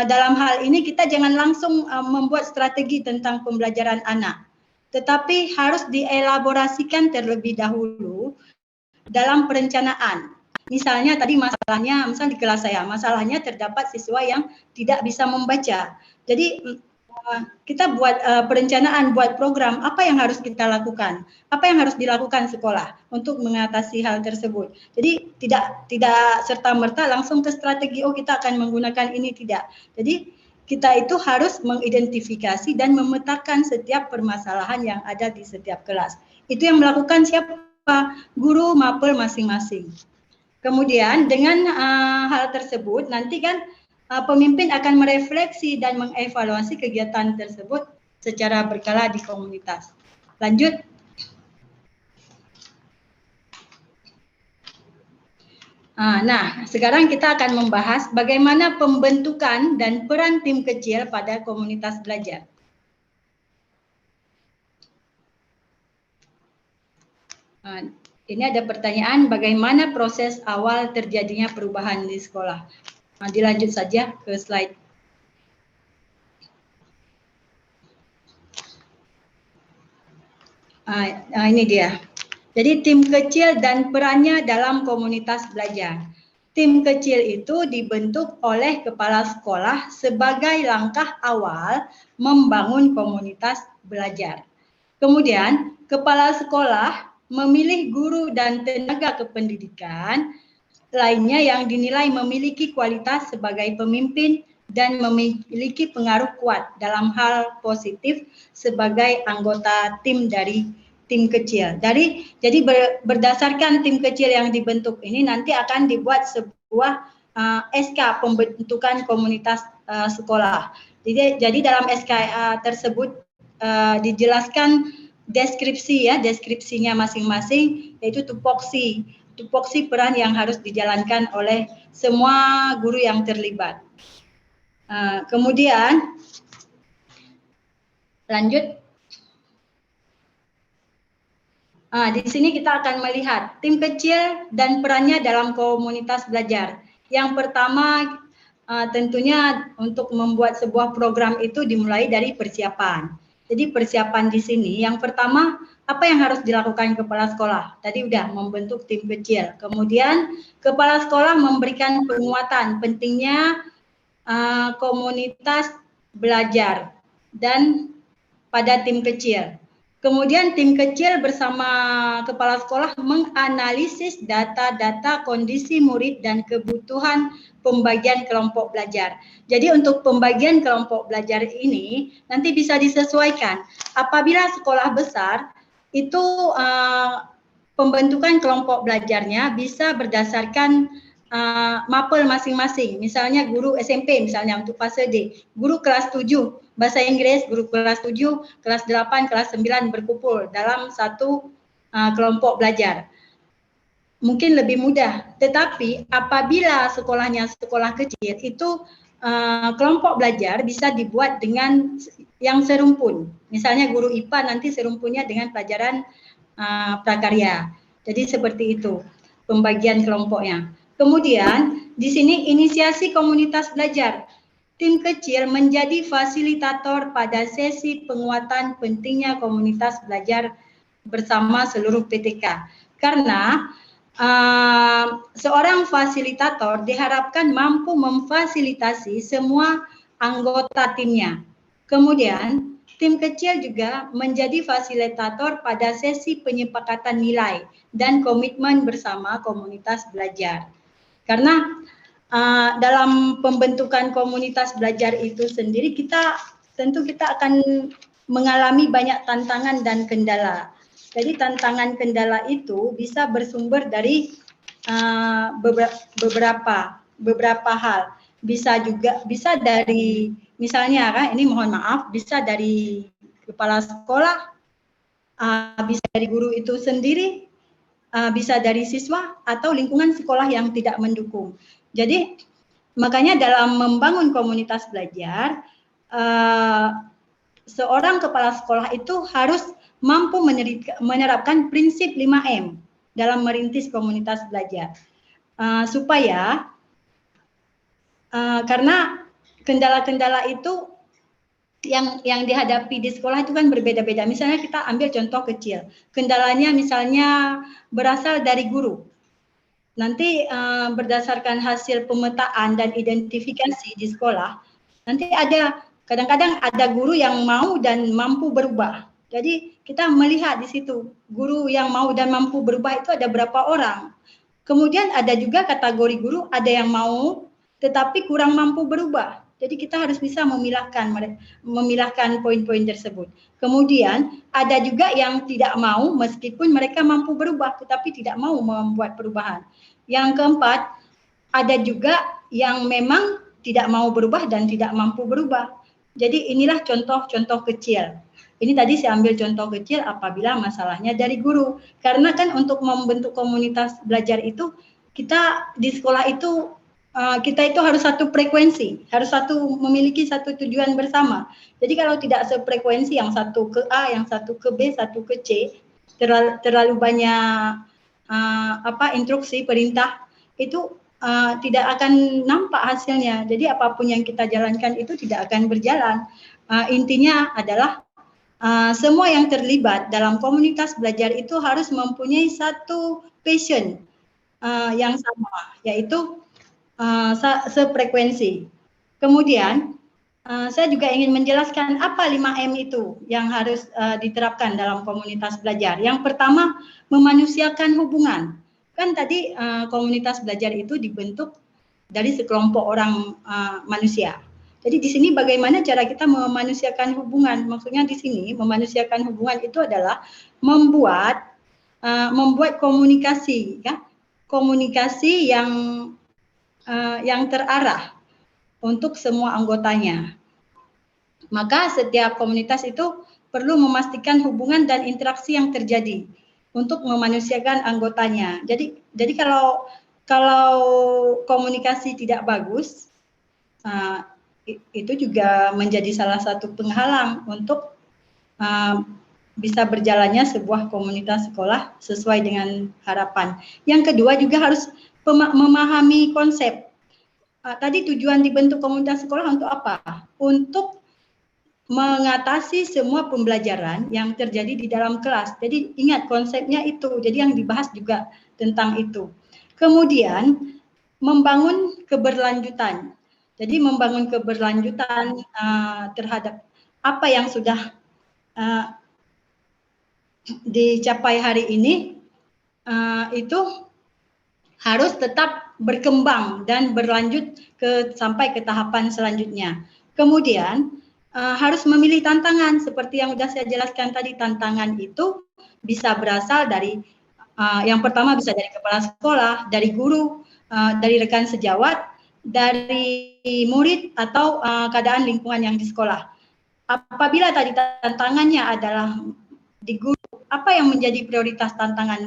dalam hal ini kita jangan langsung membuat strategi tentang pembelajaran anak, tetapi harus dielaborasikan terlebih dahulu dalam perencanaan. Misalnya tadi masalahnya, misal di kelas saya, masalahnya terdapat siswa yang tidak bisa membaca. Jadi kita buat perencanaan, buat program, apa yang harus kita lakukan, apa yang harus dilakukan sekolah untuk mengatasi hal tersebut. Jadi tidak serta-merta langsung ke strategi, oh kita akan menggunakan ini, tidak. Jadi kita itu harus mengidentifikasi dan memetakan setiap permasalahan yang ada di setiap kelas. Itu yang melakukan siapa? Guru mapel masing-masing. Kemudian dengan hal tersebut nanti kan pemimpin akan merefleksi dan mengevaluasi kegiatan tersebut secara berkala di komunitas. Lanjut. Nah, sekarang kita akan membahas bagaimana pembentukan dan peran tim kecil pada komunitas belajar. Ini ada pertanyaan, bagaimana proses awal terjadinya perubahan di sekolah? Dilanjut saja ke slide Ini dia. Jadi tim kecil dan perannya dalam komunitas belajar. Tim kecil itu dibentuk oleh kepala sekolah sebagai langkah awal membangun komunitas belajar. Kemudian, kepala sekolah memilih guru dan tenaga kependidikan lainnya yang dinilai memiliki kualitas sebagai pemimpin dan memiliki pengaruh kuat dalam hal positif sebagai anggota tim dari tim kecil. Jadi berdasarkan tim kecil yang dibentuk ini nanti akan dibuat sebuah SK pembentukan komunitas sekolah. Jadi dalam SK tersebut dijelaskan deskripsinya masing-masing, yaitu tupoksi peran yang harus dijalankan oleh semua guru yang terlibat. Kemudian lanjut. Di sini kita akan melihat tim kecil dan perannya dalam komunitas belajar. Yang pertama tentunya untuk membuat sebuah program itu dimulai dari persiapan. Jadi persiapan di sini yang pertama apa yang harus dilakukan kepala sekolah? Tadi udah membentuk tim kecil. Kemudian kepala sekolah memberikan penguatan pentingnya komunitas belajar dan pada tim kecil. Kemudian tim kecil bersama kepala sekolah menganalisis data-data kondisi murid dan kebutuhan pembagian kelompok belajar. Jadi untuk pembagian kelompok belajar ini nanti bisa disesuaikan. Apabila sekolah besar itu pembentukan kelompok belajarnya bisa berdasarkan mapel masing-masing. Misalnya guru SMP misalnya untuk fase D, guru kelas 7 bahasa Inggris, guru kelas 7, kelas 8, kelas 9 berkumpul dalam satu kelompok belajar. Mungkin lebih mudah, tetapi apabila sekolahnya sekolah kecil itu kelompok belajar bisa dibuat dengan yang serumpun. Misalnya guru IPA nanti serumpunnya dengan pelajaran prakarya. Jadi seperti itu pembagian kelompoknya. Kemudian di sini inisiasi komunitas belajar. Tim kecil menjadi fasilitator pada sesi penguatan pentingnya komunitas belajar bersama seluruh PTK. Karena seorang fasilitator diharapkan mampu memfasilitasi semua anggota timnya. Kemudian tim kecil juga menjadi fasilitator pada sesi penyepakatan nilai dan komitmen bersama komunitas belajar. Karena dalam pembentukan komunitas belajar itu sendiri kita akan mengalami banyak tantangan dan kendala. Jadi tantangan kendala itu bisa bersumber dari beberapa hal. Bisa dari misalnya ini mohon maaf, bisa dari kepala sekolah, bisa dari guru itu sendiri, bisa dari siswa atau lingkungan sekolah yang tidak mendukung. Jadi makanya dalam membangun komunitas belajar, seorang kepala sekolah itu harus mampu menerapkan prinsip 5M dalam merintis komunitas belajar. Supaya karena kendala-kendala itu yang dihadapi di sekolah itu kan berbeda-beda. Misalnya kita ambil contoh kecil. Kendalanya misalnya berasal dari guru. Nanti berdasarkan hasil pemetaan dan identifikasi di sekolah, nanti kadang-kadang ada guru yang mau dan mampu berubah. Jadi kita melihat di situ guru yang mau dan mampu berubah itu ada berapa orang. Kemudian ada juga kategori guru ada yang mau tetapi kurang mampu berubah. Jadi kita harus bisa memilahkan poin-poin tersebut. Kemudian ada juga yang tidak mau meskipun mereka mampu berubah tetapi tidak mau membuat perubahan. Yang keempat, ada juga yang memang tidak mau berubah dan tidak mampu berubah. Jadi inilah contoh-contoh kecil. Ini tadi saya ambil contoh kecil apabila masalahnya dari guru. Karena kan untuk membentuk komunitas belajar itu kita di sekolah itu kita itu harus satu frekuensi, harus memiliki satu tujuan bersama. Jadi kalau tidak sefrekuensi, yang satu ke A, yang satu ke B, satu ke C, terlalu banyak instruksi, perintah, itu tidak akan nampak hasilnya. Jadi apapun yang kita jalankan itu tidak akan berjalan. Intinya adalah semua yang terlibat dalam komunitas belajar itu harus mempunyai satu passion yang sama, yaitu sefrekuensi. Kemudian saya juga ingin menjelaskan apa 5M itu yang harus diterapkan dalam komunitas belajar. Yang pertama, memanusiakan hubungan. Kan tadi komunitas belajar itu dibentuk dari sekelompok orang manusia. Jadi di sini bagaimana cara kita memanusiakan hubungan? Maksudnya di sini memanusiakan hubungan itu adalah membuat komunikasi, ya, komunikasi yang terarah untuk semua anggotanya. Maka setiap komunitas itu perlu memastikan hubungan dan interaksi yang terjadi untuk memanusiakan anggotanya. Jadi kalau komunikasi tidak bagus, itu juga menjadi salah satu penghalang untuk bisa berjalannya sebuah komunitas sekolah sesuai dengan harapan. Yang kedua juga harus memahami konsep. Tadi tujuan dibentuk komunitas sekolah untuk apa? Untuk mengatasi semua pembelajaran yang terjadi di dalam kelas. Jadi ingat konsepnya itu. Jadi yang dibahas juga tentang itu. Kemudian membangun keberlanjutan. Jadi membangun keberlanjutan terhadap apa yang sudah dicapai hari ini itu harus tetap berkembang dan berlanjut sampai ke tahapan selanjutnya. Kemudian harus memilih tantangan seperti yang sudah saya jelaskan tadi. Tantangan itu bisa berasal dari yang pertama bisa dari kepala sekolah, dari guru, dari rekan sejawat, dari murid atau keadaan lingkungan yang di sekolah. Apabila tadi tantangannya adalah di guru, apa yang menjadi prioritas tantangan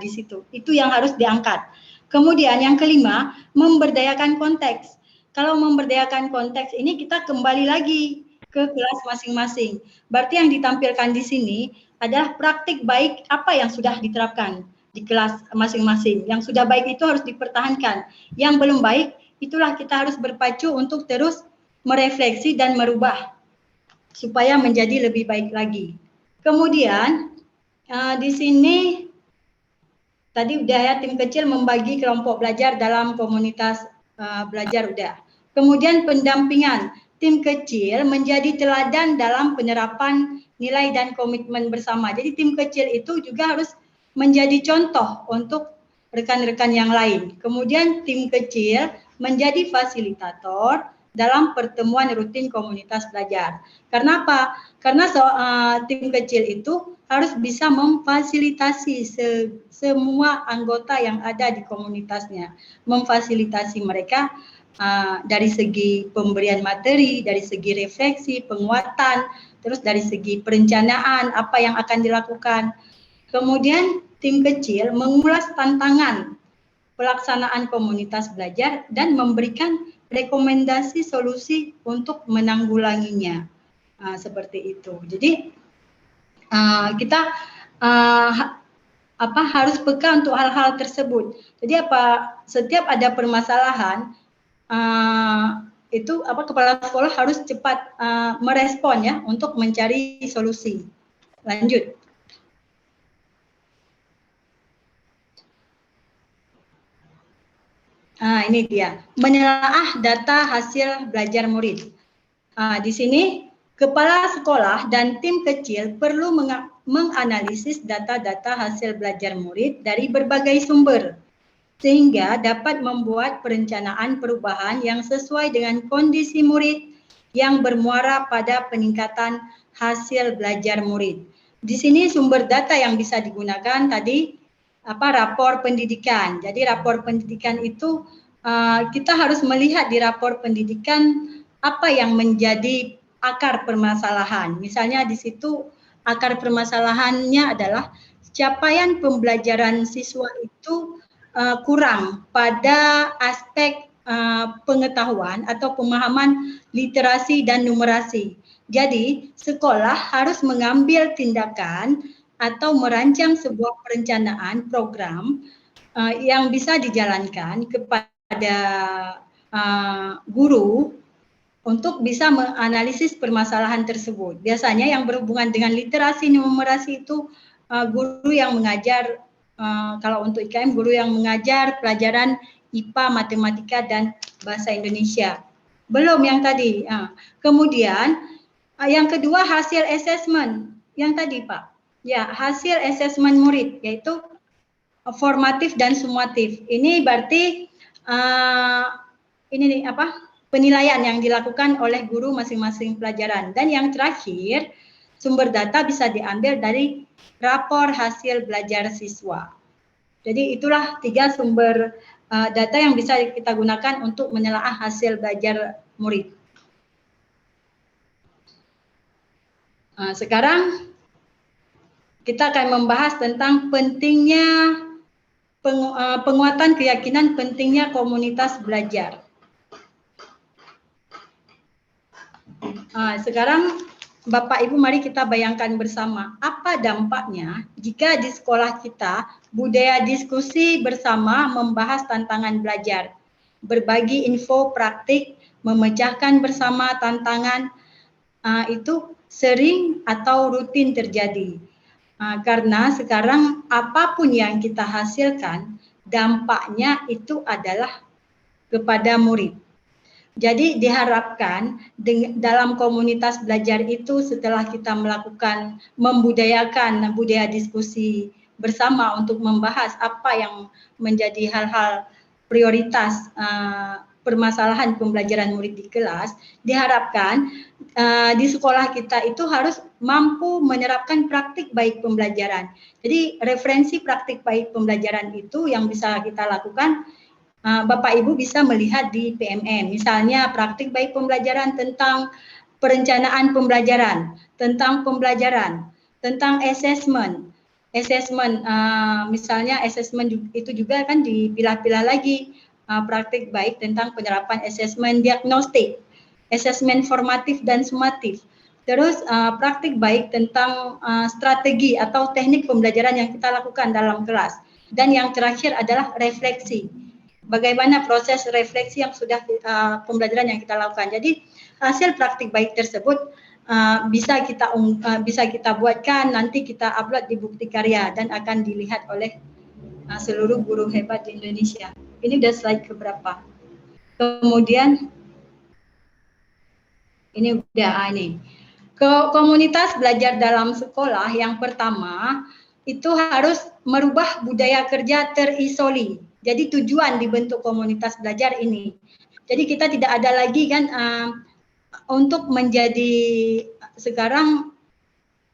di situ? Itu yang harus diangkat. Kemudian yang kelima, memberdayakan konteks. Kalau memberdayakan konteks ini kita kembali lagi ke kelas masing-masing. Berarti yang ditampilkan di sini adalah praktik baik apa yang sudah diterapkan di kelas masing-masing. Yang sudah baik itu harus dipertahankan. Yang belum baik, itulah kita harus berpacu untuk terus merefleksi dan merubah supaya menjadi lebih baik lagi. Kemudian di sini tadi udah ya, tim kecil membagi kelompok belajar dalam komunitas belajar udah. Kemudian pendampingan, tim kecil menjadi teladan dalam penerapan nilai dan komitmen bersama. Jadi tim kecil itu juga harus menjadi contoh untuk rekan-rekan yang lain. Kemudian tim kecil menjadi fasilitator dalam pertemuan rutin komunitas belajar. Karena apa? Karena tim kecil itu harus bisa memfasilitasi semua anggota yang ada di komunitasnya, memfasilitasi mereka dari segi pemberian materi, dari segi refleksi, penguatan, terus dari segi perencanaan apa yang akan dilakukan. Kemudian tim kecil mengulas tantangan pelaksanaan komunitas belajar dan memberikan rekomendasi solusi untuk menanggulanginya. Seperti itu. Jadi kita harus peka untuk hal-hal tersebut. Jadi setiap ada permasalahan itu kepala sekolah harus cepat merespon ya untuk mencari solusi. Lanjut. Ini dia, menelaah data hasil belajar murid. Di sini kepala sekolah dan tim kecil perlu menganalisis data-data hasil belajar murid dari berbagai sumber, sehingga dapat membuat perencanaan perubahan yang sesuai dengan kondisi murid yang bermuara pada peningkatan hasil belajar murid. Di sini sumber data yang bisa digunakan tadi rapor pendidikan. Jadi rapor pendidikan itu kita harus melihat di rapor pendidikan apa yang menjadi akar permasalahan. Misalnya di situ akar permasalahannya adalah capaian pembelajaran siswa itu kurang pada aspek pengetahuan atau pemahaman literasi dan numerasi. Jadi sekolah harus mengambil tindakan atau merancang sebuah perencanaan program yang bisa dijalankan kepada guru untuk bisa menganalisis permasalahan tersebut. Biasanya yang berhubungan dengan literasi numerasi itu guru yang mengajar, kalau untuk IKM guru yang mengajar pelajaran IPA, matematika, dan bahasa Indonesia. Belum yang tadi. Kemudian yang kedua hasil assessment yang tadi Pak. Ya, hasil assessment murid yaitu formatif dan sumatif. Ini berarti ini nih penilaian yang dilakukan oleh guru masing-masing pelajaran. Dan yang terakhir, sumber data bisa diambil dari rapor hasil belajar siswa. Jadi itulah 3 sumber data yang bisa kita gunakan untuk menelaah hasil belajar murid. Sekarang kita akan membahas tentang pentingnya penguatan keyakinan pentingnya komunitas belajar. Sekarang Bapak Ibu mari kita bayangkan bersama apa dampaknya jika di sekolah kita budaya diskusi bersama membahas tantangan belajar, berbagi info praktik, memecahkan bersama tantangan itu sering atau rutin terjadi. Karena sekarang apapun yang kita hasilkan dampaknya itu adalah kepada murid. Jadi diharapkan dalam komunitas belajar itu setelah kita melakukan membudayakan budaya diskusi bersama untuk membahas apa yang menjadi hal-hal prioritas permasalahan pembelajaran murid di kelas, diharapkan di sekolah kita itu harus mampu menerapkan praktik baik pembelajaran. Jadi referensi praktik baik pembelajaran itu yang bisa kita lakukan, Bapak Ibu bisa melihat di PMM, misalnya praktik baik pembelajaran tentang perencanaan pembelajaran, tentang assessment, misalnya assessment itu juga kan dipilah-pilah lagi, praktik baik tentang penerapan assessment diagnostik, assessment formatif dan sumatif. Terus praktik baik tentang strategi atau teknik pembelajaran yang kita lakukan dalam kelas. Dan yang terakhir adalah refleksi. Bagaimana proses refleksi yang sudah pembelajaran yang kita lakukan. Jadi hasil praktik baik tersebut bisa kita buatkan, nanti kita upload di bukti karya dan akan dilihat oleh seluruh guru hebat di Indonesia. Ini udah slide keberapa? Kemudian ini udah ini. Komunitas belajar dalam sekolah yang pertama itu harus merubah budaya kerja terisoli. Jadi tujuan dibentuk komunitas belajar ini. Jadi kita tidak ada lagi kan untuk menjadi sekarang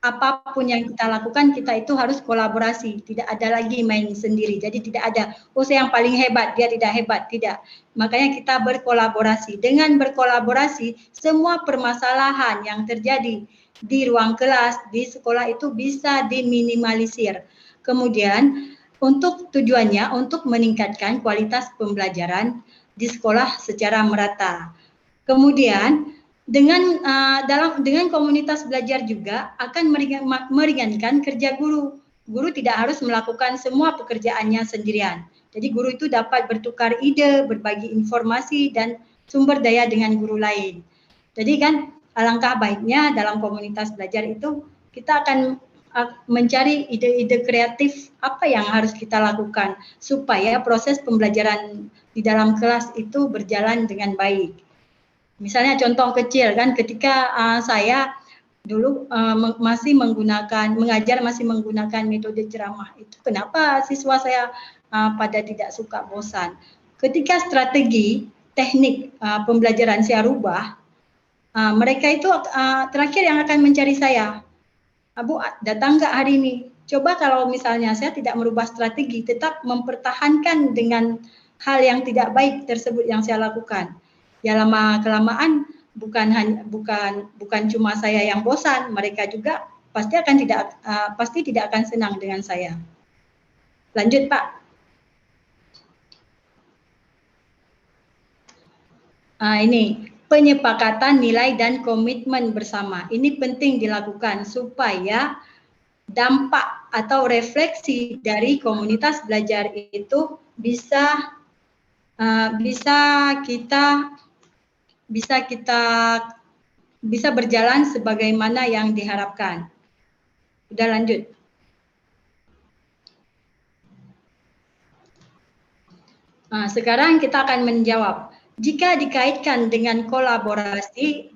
apapun yang kita lakukan kita itu harus kolaborasi. Tidak ada lagi main sendiri. Jadi tidak ada saya yang paling hebat, dia tidak hebat, tidak. Makanya kita berkolaborasi. Dengan berkolaborasi semua permasalahan yang terjadi di ruang kelas, di sekolah itu bisa diminimalisir. Kemudian untuk tujuannya untuk meningkatkan kualitas pembelajaran di sekolah secara merata. Kemudian dengan komunitas belajar juga akan meringankan kerja guru. Guru tidak harus melakukan semua pekerjaannya sendirian. Jadi guru itu dapat bertukar ide, berbagi informasi dan sumber daya dengan guru lain. Jadi kan alangkah baiknya dalam komunitas belajar itu kita akan mencari ide-ide kreatif apa yang harus kita lakukan supaya proses pembelajaran di dalam kelas itu berjalan dengan baik. Misalnya contoh kecil kan ketika saya dulu masih menggunakan metode ceramah itu kenapa siswa saya pada tidak suka, bosan. Ketika strategi teknik pembelajaran saya rubah, mereka itu terakhir yang akan mencari saya. Bu, datang nggak hari ini? Coba kalau misalnya saya tidak merubah strategi, tetap mempertahankan dengan hal yang tidak baik tersebut yang saya lakukan. Ya lama kelamaan bukan cuma saya yang bosan, mereka juga pasti tidak akan senang dengan saya. Lanjut Pak. Ini penyepakatan nilai dan komitmen bersama. Ini penting dilakukan supaya dampak atau refleksi dari komunitas belajar itu bisa kita bisa berjalan sebagaimana yang diharapkan. Udah lanjut. Nah, sekarang kita akan menjawab. Jika dikaitkan dengan kolaborasi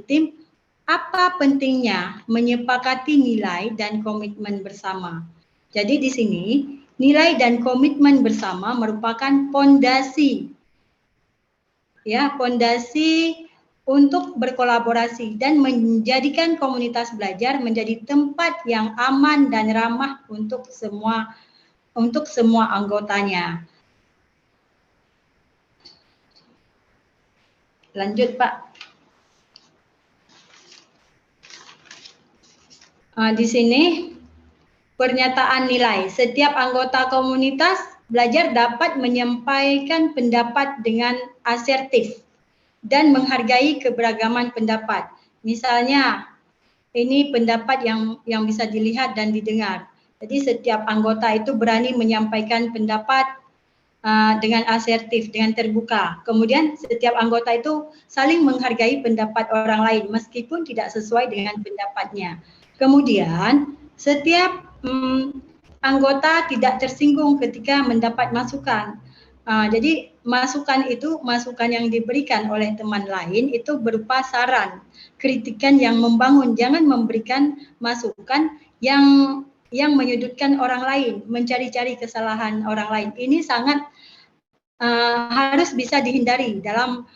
tim, apa pentingnya menyepakati nilai dan komitmen bersama? Jadi di sini nilai dan komitmen bersama merupakan pondasi, ya, pondasi untuk berkolaborasi dan menjadikan komunitas belajar menjadi tempat yang aman dan ramah untuk semua anggotanya. Lanjut, Pak. Di sini pernyataan nilai. Setiap anggota komunitas belajar dapat menyampaikan pendapat dengan asertif dan menghargai keberagaman pendapat. Misalnya, ini pendapat yang bisa dilihat dan didengar. Jadi setiap anggota itu berani menyampaikan pendapat dengan asertif, dengan terbuka. Kemudian setiap anggota itu saling menghargai pendapat orang lain meskipun tidak sesuai dengan pendapatnya. Kemudian setiap anggota tidak tersinggung ketika mendapat masukan. Jadi masukan yang diberikan oleh teman lain itu berupa saran, kritikan yang membangun, jangan memberikan masukan yang menyudutkan orang lain, mencari-cari kesalahan orang lain. Ini sangat harus bisa dihindari dalam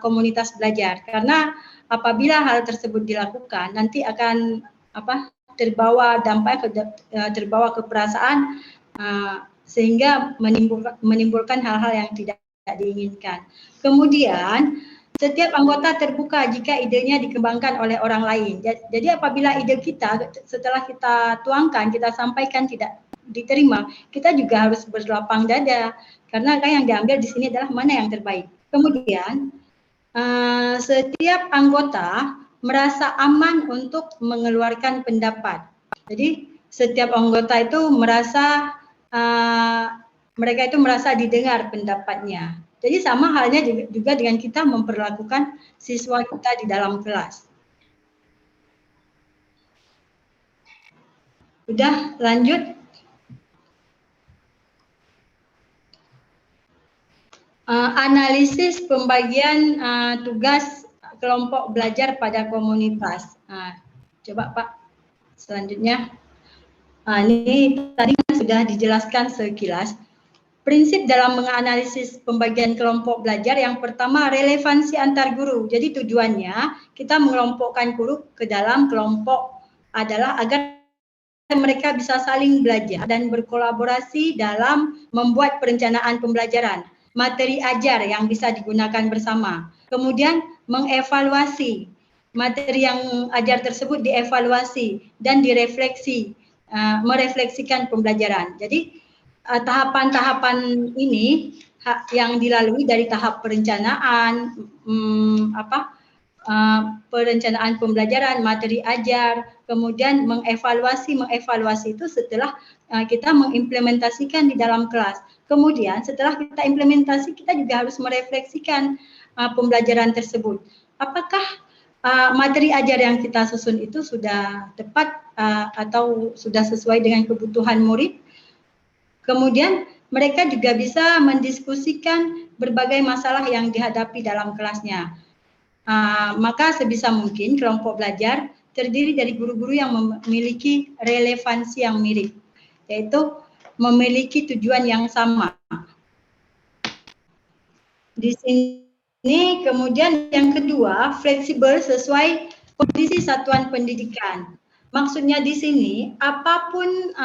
komunitas belajar, karena apabila hal tersebut dilakukan nanti akan terbawa ke perasaan sehingga menimbulkan hal-hal yang tidak diinginkan. Kemudian setiap anggota terbuka jika idenya dikembangkan oleh orang lain. Jadi apabila ide kita setelah kita tuangkan, kita sampaikan tidak diterima, kita juga harus berlapang dada, karena kan yang diambil di sini adalah mana yang terbaik. Kemudian setiap anggota merasa aman untuk mengeluarkan pendapat. Jadi setiap anggota itu merasa didengar pendapatnya. Jadi sama halnya juga dengan kita memperlakukan siswa kita di dalam kelas. Udah, lanjut. Analisis pembagian tugas kelompok belajar pada komunitas. Coba Pak, selanjutnya. Ini tadi sudah dijelaskan sekilas. Prinsip dalam menganalisis pembagian kelompok belajar, yang pertama relevansi antar guru. Jadi tujuannya kita mengelompokkan guru ke dalam kelompok adalah agar mereka bisa saling belajar dan berkolaborasi dalam membuat perencanaan pembelajaran. Materi ajar yang bisa digunakan bersama. Kemudian mengevaluasi materi yang ajar tersebut, dievaluasi dan direfleksi, merefleksikan pembelajaran. Jadi tahapan-tahapan ini yang dilalui dari tahap perencanaan, perencanaan pembelajaran, materi ajar, kemudian mengevaluasi itu setelah kita mengimplementasikan di dalam kelas. Kemudian setelah kita implementasi, kita juga harus merefleksikan pembelajaran tersebut. Apakah materi ajar yang kita susun itu sudah tepat atau sudah sesuai dengan kebutuhan murid? Kemudian mereka juga bisa mendiskusikan berbagai masalah yang dihadapi dalam kelasnya. Maka sebisa mungkin kelompok belajar terdiri dari guru-guru yang memiliki relevansi yang mirip, yaitu memiliki tujuan yang sama. Di sini kemudian yang kedua, fleksibel sesuai kondisi satuan pendidikan. Maksudnya di sini apapun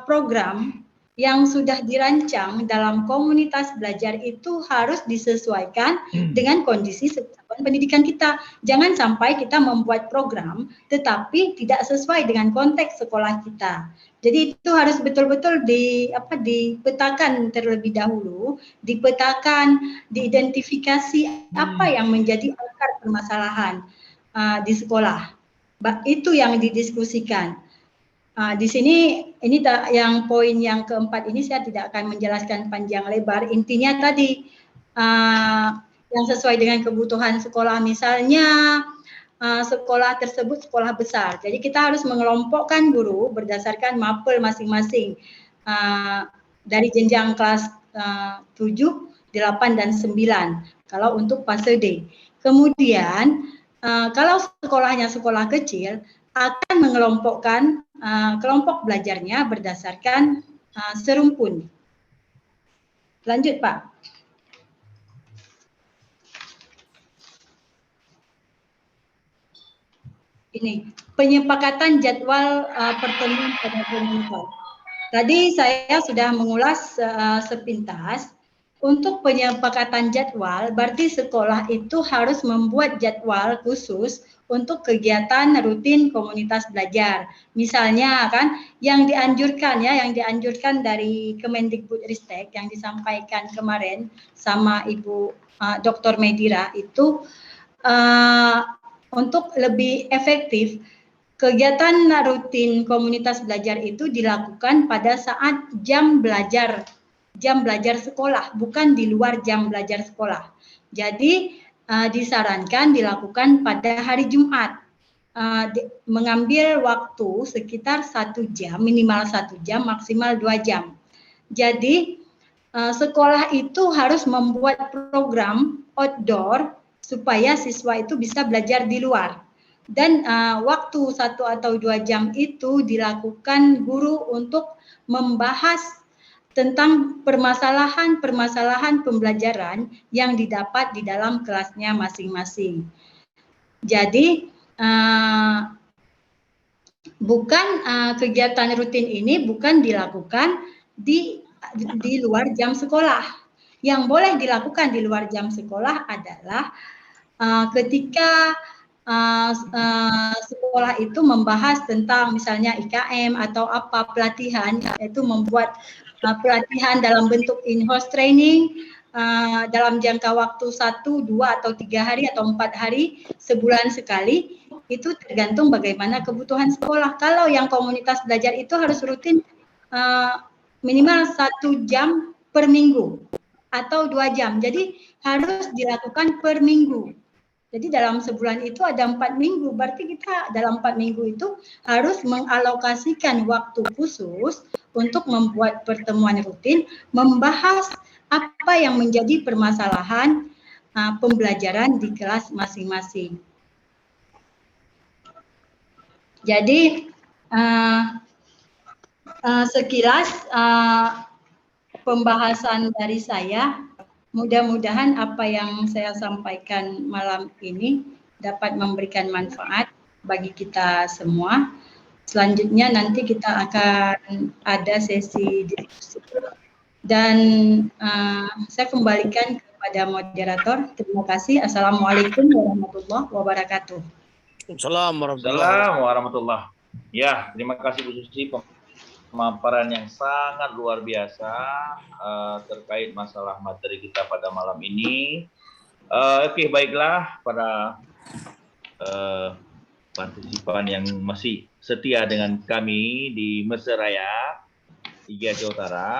program yang sudah dirancang dalam komunitas belajar itu harus disesuaikan dengan kondisi satuan pendidikan kita. Jangan sampai kita membuat program tetapi tidak sesuai dengan konteks sekolah kita. Jadi itu harus betul-betul dipetakan terlebih dahulu, diidentifikasi apa yang menjadi akar permasalahan di sekolah. Itu yang didiskusikan. Di sini ini yang poin yang keempat ini saya tidak akan menjelaskan panjang lebar. Intinya tadi yang sesuai dengan kebutuhan sekolah. Misalnya sekolah tersebut sekolah besar. Jadi kita harus mengelompokkan guru berdasarkan mapel masing-masing dari jenjang kelas 7, 8, dan 9 kalau untuk fase D. Kemudian kalau sekolahnya sekolah kecil akan mengelompokkan kelompok belajarnya berdasarkan serumpun. Lanjut, Pak. Ini penyepakatan jadwal pertemuan pada komunitas. Tadi saya sudah mengulas sepintas. Untuk penyepakatan jadwal, berarti sekolah itu harus membuat jadwal khusus untuk kegiatan rutin komunitas belajar. Misalnya kan, yang dianjurkan dari Kemendikbudristek yang disampaikan kemarin sama Ibu Dr. Medira itu untuk lebih efektif, kegiatan rutin komunitas belajar itu dilakukan pada saat jam belajar sekolah, bukan di luar jam belajar sekolah. Jadi disarankan dilakukan pada hari Jumat, mengambil waktu sekitar 1 jam, minimal 1 jam, maksimal 2 jam. Jadi sekolah itu harus membuat program outdoor supaya siswa itu bisa belajar di luar. Dan waktu 1 atau 2 jam itu dilakukan guru untuk membahas tentang permasalahan pembelajaran yang didapat di dalam kelasnya masing-masing. Jadi kegiatan rutin ini bukan dilakukan di luar jam sekolah. Yang boleh dilakukan di luar jam sekolah adalah ketika sekolah itu membahas tentang misalnya IKM atau apa pelatihan, yaitu membuat pelatihan dalam bentuk in-house training dalam jangka waktu 1, 2, atau 3 hari atau 4 hari sebulan sekali. Itu tergantung bagaimana kebutuhan sekolah. Kalau yang komunitas belajar itu harus rutin minimal 1 jam per minggu atau 2 jam. Jadi harus dilakukan per minggu. Jadi dalam sebulan itu ada 4 minggu, berarti kita dalam 4 minggu itu harus mengalokasikan waktu khusus untuk membuat pertemuan rutin, membahas apa yang menjadi permasalahan pembelajaran di kelas masing-masing. Jadi sekilas pembahasan dari saya. Mudah-mudahan apa yang saya sampaikan malam ini dapat memberikan manfaat bagi kita semua. Selanjutnya nanti kita akan ada sesi diskusi. Dan saya kembalikan kepada moderator. Terima kasih. Assalamualaikum warahmatullahi wabarakatuh. Assalamualaikum warahmatullahi. Ya, terima kasih Bu Susi. Pemaparan yang sangat luar biasa terkait masalah materi kita pada malam ini. Oke, baiklah para partisipan yang masih setia dengan kami di Mesir Raya, IGA Jawa Utara.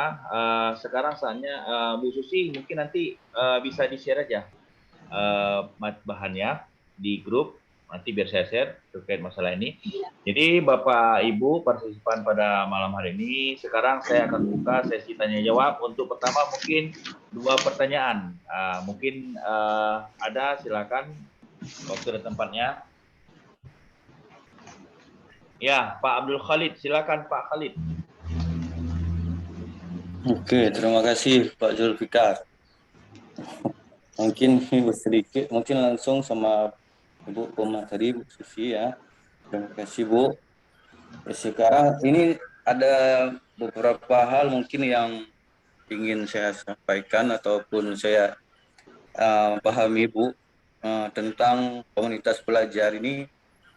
Sekarang saatnya Bu Susi mungkin nanti bisa di-share aja bahannya di grup. Nanti biar saya share terkait masalah ini. Jadi Bapak Ibu partisipan pada malam hari ini, sekarang saya akan buka sesi tanya jawab. Untuk pertama mungkin 2 pertanyaan. Mungkin ada, silakan. Waktu dan tempatnya. Ya, Pak Abdul Khalid, silakan Pak Khalid. Oke, terima kasih Pak Zulfikar. Mungkin sedikit, mungkin langsung sama Ibu pemateri Bu Susi ya. Terima kasih Bu. Sekarang ini ada beberapa hal mungkin yang ingin saya sampaikan ataupun saya pahami Bu tentang komunitas belajar ini.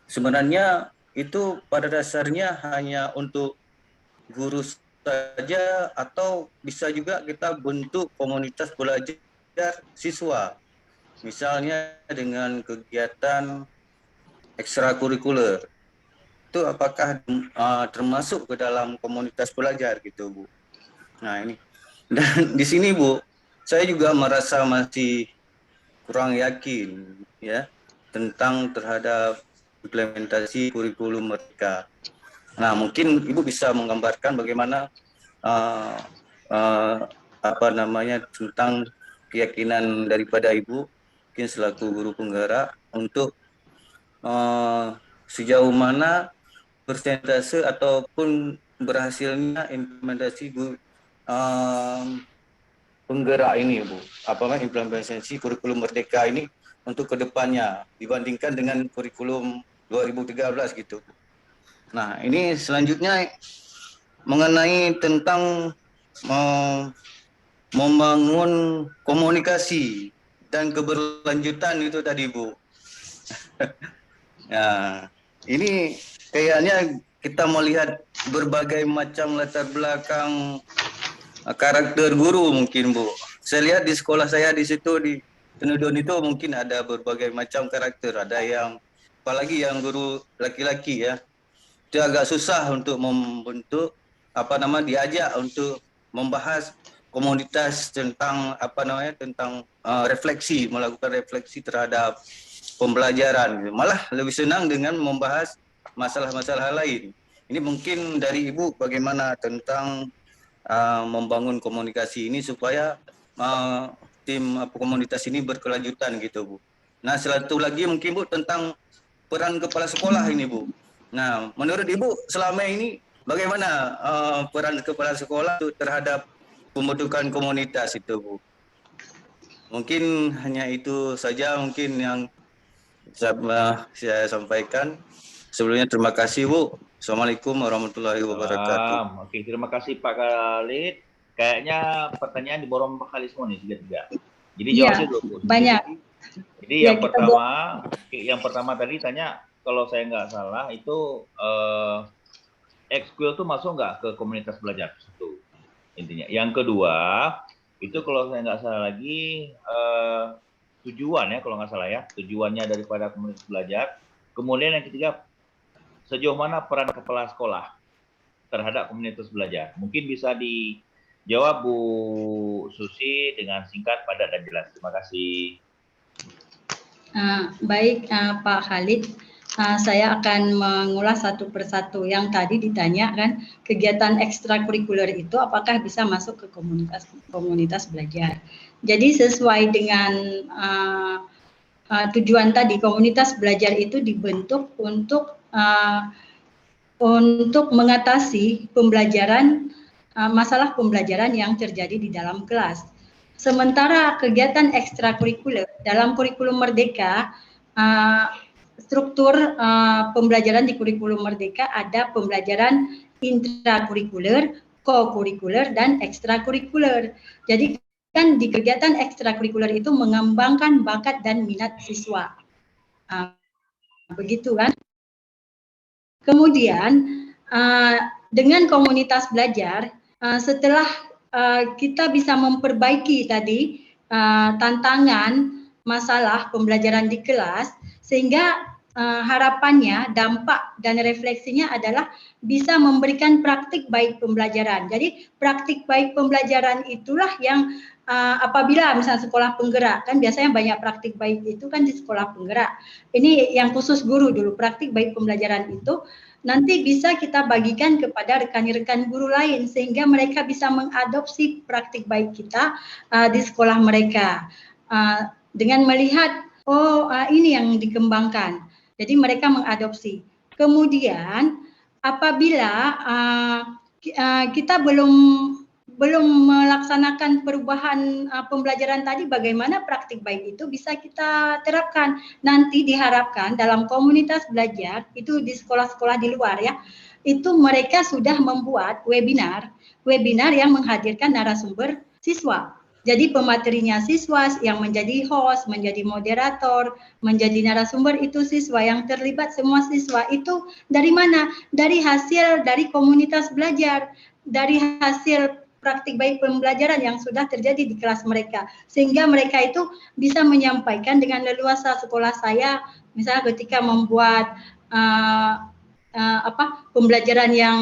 Sebenarnya itu pada dasarnya hanya untuk guru saja atau bisa juga kita bentuk komunitas belajar siswa. Misalnya dengan kegiatan ekstrakurikuler, itu apakah termasuk ke dalam komunitas belajar gitu Bu? Nah ini, dan di sini Bu, saya juga merasa masih kurang yakin ya tentang terhadap implementasi kurikulum mereka. Nah, mungkin Ibu bisa menggambarkan bagaimana tentang keyakinan daripada Ibu mungkin selaku guru penggerak untuk sejauh mana persentase ataupun berhasilnya implementasi penggerak ini, Bu. Implementasi kurikulum Merdeka ini untuk kedepannya dibandingkan dengan kurikulum 2013 gitu. Nah, ini selanjutnya mengenai tentang membangun komunikasi dan keberlanjutan itu tadi, Bu. Nah, ini kayaknya kita melihat berbagai macam latar belakang karakter guru mungkin, Bu. Saya lihat di sekolah saya di situ di Tenudun itu mungkin ada berbagai macam karakter. Ada yang apalagi yang guru laki-laki ya. Itu agak susah untuk membentuk diajak untuk membahas komunitas tentang tentang refleksi, melakukan refleksi terhadap pembelajaran. Malah lebih senang dengan membahas masalah-masalah lain. Ini mungkin dari Ibu bagaimana tentang membangun komunikasi ini supaya tim komunitas ini berkelanjutan gitu, Bu. Nah, satu lagi mungkin, Bu, tentang peran kepala sekolah ini, Bu. Nah, menurut Ibu selama ini bagaimana peran kepala sekolah terhadap pembentukan komunitas itu, Bu? Mungkin hanya itu saja mungkin yang saya sampaikan. Sebelumnya terima kasih, Bu. Assalamualaikum warahmatullahi wabarakatuh. Oke, terima kasih Pak Khalid. Kayaknya pertanyaan diborong Pak Khalid semua nih, tiga. Jadi jawabnya dulu, Bu. Banyak. Jadi yang pertama tadi tanya, kalau saya nggak salah itu ekskul tuh masuk nggak ke komunitas belajar, satu intinya. Yang kedua itu kalau saya nggak salah lagi tujuan ya, kalau nggak salah ya, tujuannya daripada komunitas belajar. Kemudian yang ketiga, sejauh mana peran kepala sekolah terhadap komunitas belajar. Mungkin bisa dijawab Bu Susi dengan singkat, padat, dan jelas. Terima kasih. Baik, Pak Khalid. Saya akan mengulas satu persatu. Yang tadi ditanya kan, kegiatan ekstrakurikuler itu apakah bisa masuk ke komunitas belajar. Jadi sesuai dengan tujuan tadi, komunitas belajar itu dibentuk untuk mengatasi masalah pembelajaran yang terjadi di dalam kelas. Sementara kegiatan ekstrakurikuler dalam kurikulum Merdeka, struktur pembelajaran di kurikulum Merdeka ada pembelajaran intrakurikuler, kokurikuler, dan ekstrakurikuler. Jadi kan di kegiatan ekstrakurikuler itu mengembangkan bakat dan minat siswa. Begitu kan? Kemudian dengan komunitas belajar, setelah kita bisa memperbaiki tadi tantangan masalah pembelajaran di kelas, sehingga harapannya dampak dan refleksinya adalah bisa memberikan praktik baik pembelajaran. Jadi praktik baik pembelajaran itulah yang apabila misalnya sekolah penggerak, kan biasanya banyak praktik baik itu kan di sekolah penggerak. Ini yang khusus guru dulu, praktik baik pembelajaran itu nanti bisa kita bagikan kepada rekan-rekan guru lain sehingga mereka bisa mengadopsi praktik baik kita di sekolah mereka dengan melihat ini yang dikembangkan. Jadi mereka mengadopsi. Kemudian apabila kita belum melaksanakan perubahan pembelajaran tadi, bagaimana praktik baik itu bisa kita terapkan. Nanti diharapkan dalam komunitas belajar, itu di sekolah-sekolah di luar ya, itu mereka sudah membuat webinar yang menghadirkan narasumber siswa. Jadi pematerinya siswa yang menjadi host, menjadi moderator, menjadi narasumber itu siswa, yang terlibat semua siswa. Itu dari mana? Dari hasil dari komunitas belajar, dari hasil praktik baik pembelajaran yang sudah terjadi di kelas mereka, sehingga mereka itu bisa menyampaikan dengan leluasa. Sekolah saya misalnya ketika membuat pembelajaran yang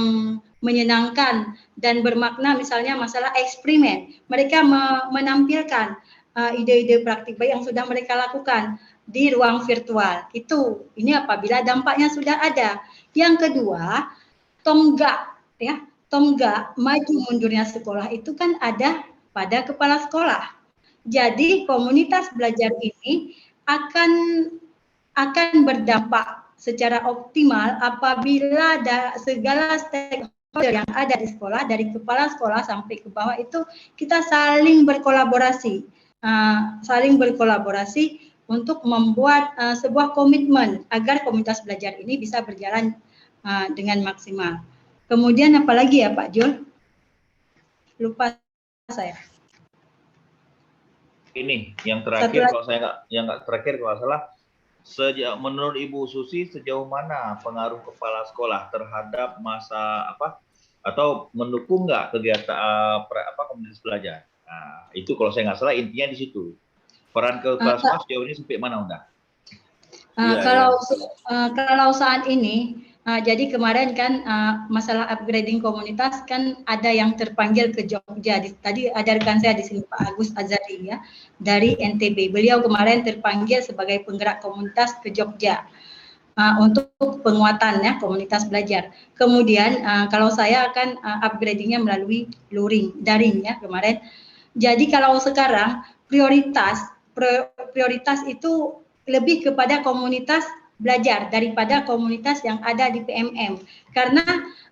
menyenangkan dan bermakna, misalnya masalah eksperimen, mereka menampilkan ide-ide praktik baik yang sudah mereka lakukan di ruang virtual. Ini apabila dampaknya sudah ada. Yang kedua, tonggak ya. Tonggak maju mundurnya sekolah itu kan ada pada kepala sekolah. Jadi komunitas belajar ini akan berdampak secara optimal apabila segala stakeholder yang ada di sekolah, dari kepala sekolah sampai ke bawah itu kita saling berkolaborasi untuk membuat sebuah komitmen agar komunitas belajar ini bisa berjalan dengan maksimal. Kemudian apalagi ya Pak Jul? Lupa saya. Ini yang terakhir kalau saya nggak terakhir kalau salah, menurut Ibu Susi sejauh mana pengaruh kepala sekolah terhadap masa atau mendukung nggak kegiatan komunitas belajar? Nah, itu kalau saya nggak salah intinya di situ. Peran kepala sekolah sejauh ini sampai mana udah? Kalau saat ini, jadi kemarin kan masalah upgrading komunitas kan ada yang terpanggil ke Jogja. Tadi ada rekan saya di sini Pak Agus Azari ya dari NTB. Beliau kemarin terpanggil sebagai penggerak komunitas ke Jogja untuk penguatan ya komunitas belajar. Kemudian kalau saya akan upgradingnya melalui luring daring ya kemarin. Jadi kalau sekarang prioritas itu lebih kepada komunitas belajar daripada komunitas yang ada di PMM. Karena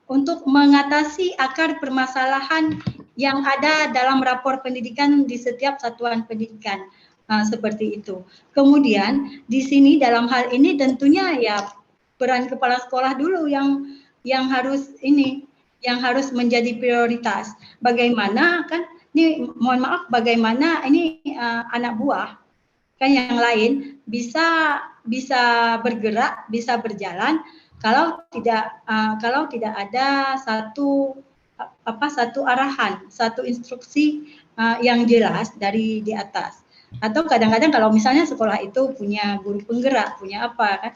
untuk mengatasi akar permasalahan yang ada dalam rapor pendidikan di setiap satuan pendidikan. Seperti itu. Kemudian di sini dalam hal ini tentunya ya peran kepala sekolah dulu yang harus menjadi prioritas. Bagaimana kan ini mohon maaf bagaimana ini anak buah kan yang lain bisa bergerak, bisa berjalan kalau tidak ada satu arahan, satu instruksi yang jelas dari di atas. Atau kadang-kadang kalau misalnya sekolah itu punya guru penggerak, punya apa kan,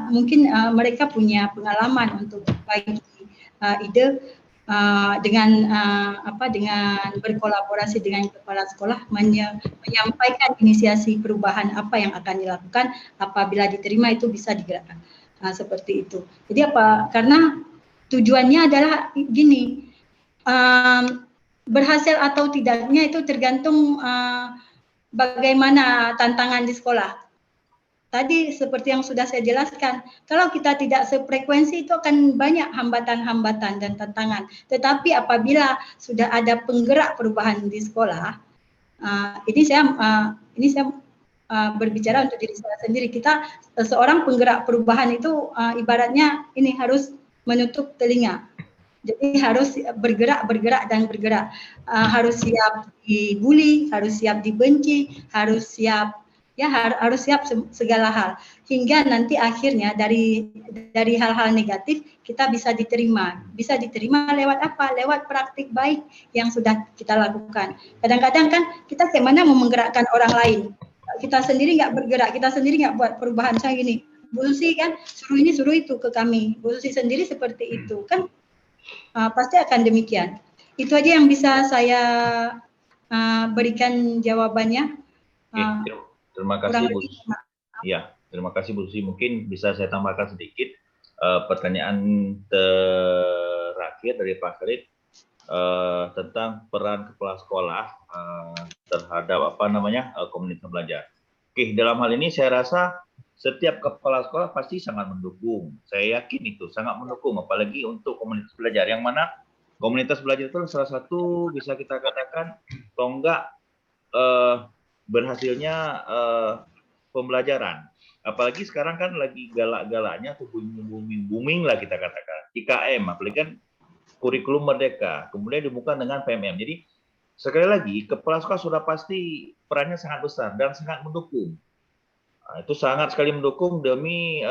mungkin mereka punya pengalaman untuk bagi ide dengan berkolaborasi dengan kepala sekolah menyampaikan inisiasi perubahan apa yang akan dilakukan apabila diterima itu bisa digerakkan seperti itu. Jadi karena tujuannya adalah gini, berhasil atau tidaknya itu tergantung bagaimana tantangan di sekolah. Tadi seperti yang sudah saya jelaskan, kalau kita tidak sefrekuensi itu akan banyak hambatan-hambatan dan tantangan. Tetapi apabila sudah ada penggerak perubahan di sekolah, ini saya berbicara untuk diri saya sendiri. Kita seorang penggerak perubahan itu ibaratnya ini harus menutup telinga. Jadi harus bergerak dan bergerak. Harus siap dibully, harus siap dibenci, harus siap segala hal hingga nanti akhirnya dari hal-hal negatif kita bisa diterima lewat apa? Lewat praktik baik yang sudah kita lakukan. Kadang-kadang kan kita bagaimana mau menggerakkan orang lain, kita sendiri nggak bergerak, kita sendiri nggak buat perubahan. Saya gini, Bu Susi kan suruh ini suruh itu ke kami, Bu Susi sendiri seperti itu kan pasti akan demikian. Itu aja yang bisa saya berikan jawabannya. Terima kasih Bu Susi. Ya, terima kasih Bu Susi. Mungkin bisa saya tambahkan sedikit pertanyaan terakhir dari Pak Khalid tentang peran kepala sekolah terhadap komunitas belajar. Oke, dalam hal ini saya rasa setiap kepala sekolah pasti sangat mendukung. Saya yakin itu sangat mendukung, apalagi untuk komunitas belajar. Yang mana komunitas belajar itu salah satu bisa kita katakan tonggak berhasilnya pembelajaran. Apalagi sekarang kan lagi galak-galaknya atau booming lah kita katakan. IKM, apalagi kan kurikulum merdeka, kemudian dihubungkan dengan PMM. Jadi sekali lagi kepala sekolah sudah pasti perannya sangat besar dan sangat mendukung. Nah, itu sangat sekali mendukung demi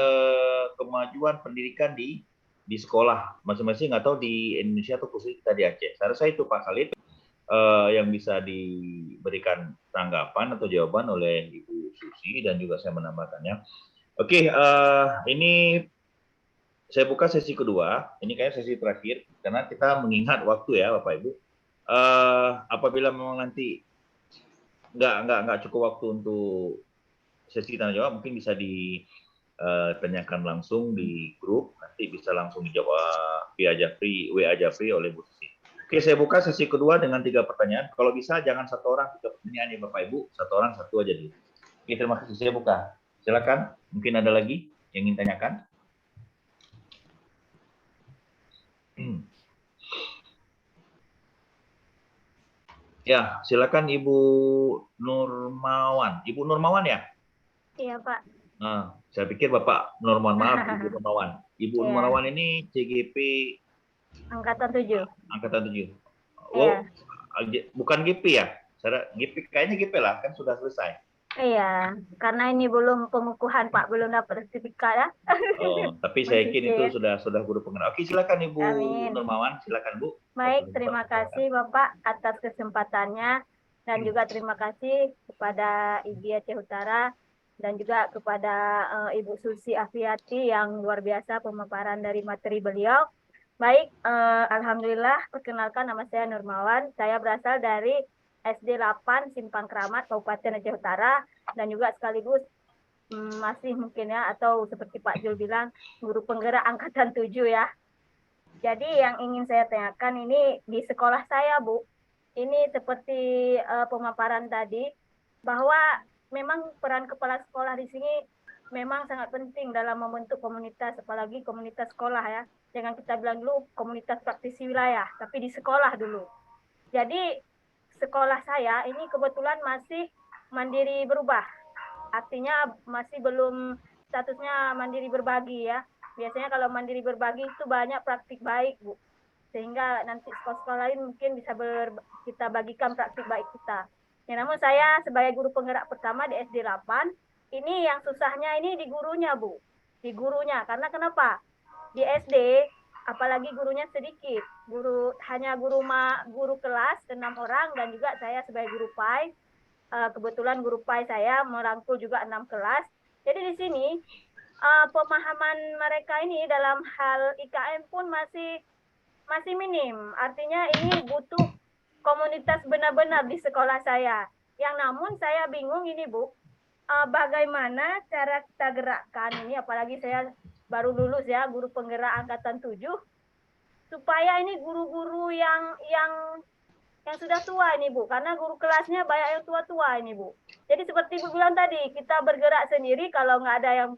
kemajuan pendidikan di sekolah masing-masing atau di Indonesia atau khusus kita di Aceh. Saya rasa itu Pak Khalid yang bisa diberikan tanggapan atau jawaban oleh Ibu Susi dan juga saya menambahkannya. Oke, ini saya buka sesi kedua. Ini kayak sesi terakhir karena kita mengingat waktu ya Bapak Ibu. Apabila memang nanti nggak cukup waktu untuk sesi tanya jawab, mungkin bisa ditanyakan langsung di grup, nanti bisa langsung dijawab via WA Jafri oleh Bu Susi. Oke, saya buka sesi kedua dengan 3 pertanyaan. Kalau bisa jangan 1 orang 3 pertanyaan ya Bapak Ibu, 1 orang 1 aja dulu. Oke, terima kasih, saya buka. Silakan, mungkin ada lagi yang ingin tanyakan. Ya, silakan Ibu Nurmawan. Ibu Nurmawan ya? Iya, Pak. Nah, saya pikir Bapak Nurmawan, maaf Ibu Nurmawan. Ibu Iya. Nurmawan ini CGP Angkatan 7. Angkatan 7. Oh, bukan GP ya? GP kayaknya GP lah, kan sudah selesai. Iya, karena ini belum pengukuhan, Pak, belum dapat sertifikat ya. Oh, tapi saya yakin itu sudah guru penggerak. Oke, silakan Ibu Nurmawan, silakan Bu. Baik, terima kasih Bapak atas kesempatannya dan juga terima kasih kepada IGI Aceh Utara dan juga kepada Ibu Susi Afiati yang luar biasa pemaparan dari materi beliau. Baik, alhamdulillah, perkenalkan nama saya Nurmawan. Saya berasal dari SD 8 Simpang Keramat Kabupaten Aceh Utara dan juga sekaligus masih mungkin ya, atau seperti Pak Jul bilang guru penggerak angkatan 7 ya. Jadi yang ingin saya tanyakan ini di sekolah saya, Bu, ini seperti pemaparan tadi bahwa memang peran kepala sekolah di sini memang sangat penting dalam membentuk komunitas, apalagi komunitas sekolah ya. Jangan kita bilang dulu komunitas praktisi wilayah, tapi di sekolah dulu. Jadi sekolah saya ini kebetulan masih mandiri berubah. Artinya masih belum statusnya mandiri berbagi ya. Biasanya kalau mandiri berbagi itu banyak praktik baik, Bu. Sehingga nanti sekolah-sekolah lain mungkin bisa kita bagikan praktik baik kita. Ya, namun saya sebagai guru penggerak pertama di SD 8, ini yang susahnya ini di gurunya, Bu. Di gurunya. Karena kenapa? Di SD, apalagi gurunya sedikit. Hanya guru kelas 6 orang dan juga saya sebagai guru PAI. Kebetulan guru PAI saya merangkul juga 6 kelas. Jadi di sini pemahaman mereka ini dalam hal IKM pun masih minim. Artinya ini butuh komunitas benar-benar di sekolah saya. Yang namun saya bingung ini, Bu, bagaimana cara kita gerakkan ini, apalagi saya baru lulus ya, guru penggerak angkatan 7, supaya ini guru-guru yang sudah tua ini, Bu, karena guru kelasnya banyak yang tua-tua ini, Bu. Jadi seperti Bu bilang tadi, kita bergerak sendiri kalau nggak ada yang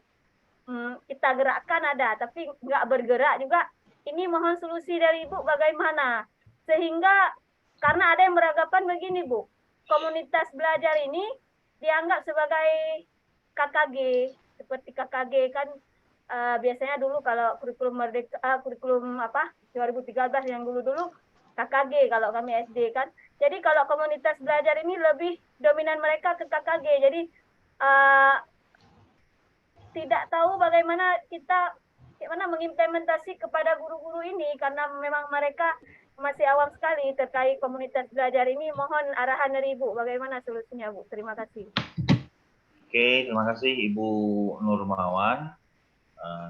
kita gerakkan ada, tapi nggak bergerak juga. Ini mohon solusi dari Ibu bagaimana? Sehingga karena ada yang beranggapan begini, Bu, komunitas belajar ini dianggap sebagai KKG, seperti KKG kan biasanya dulu kalau kurikulum merdeka, kurikulum 2013 yang dulu KKG kalau kami SD kan. Jadi kalau komunitas belajar ini lebih dominan mereka ke KKG. Jadi tidak tahu bagaimana mengimplementasi kepada guru-guru ini karena memang mereka masih awam sekali terkait komunitas belajar ini. Mohon arahan dari Ibu bagaimana solusinya, Bu. Terima kasih. Oke, terima kasih Ibu Nurmawan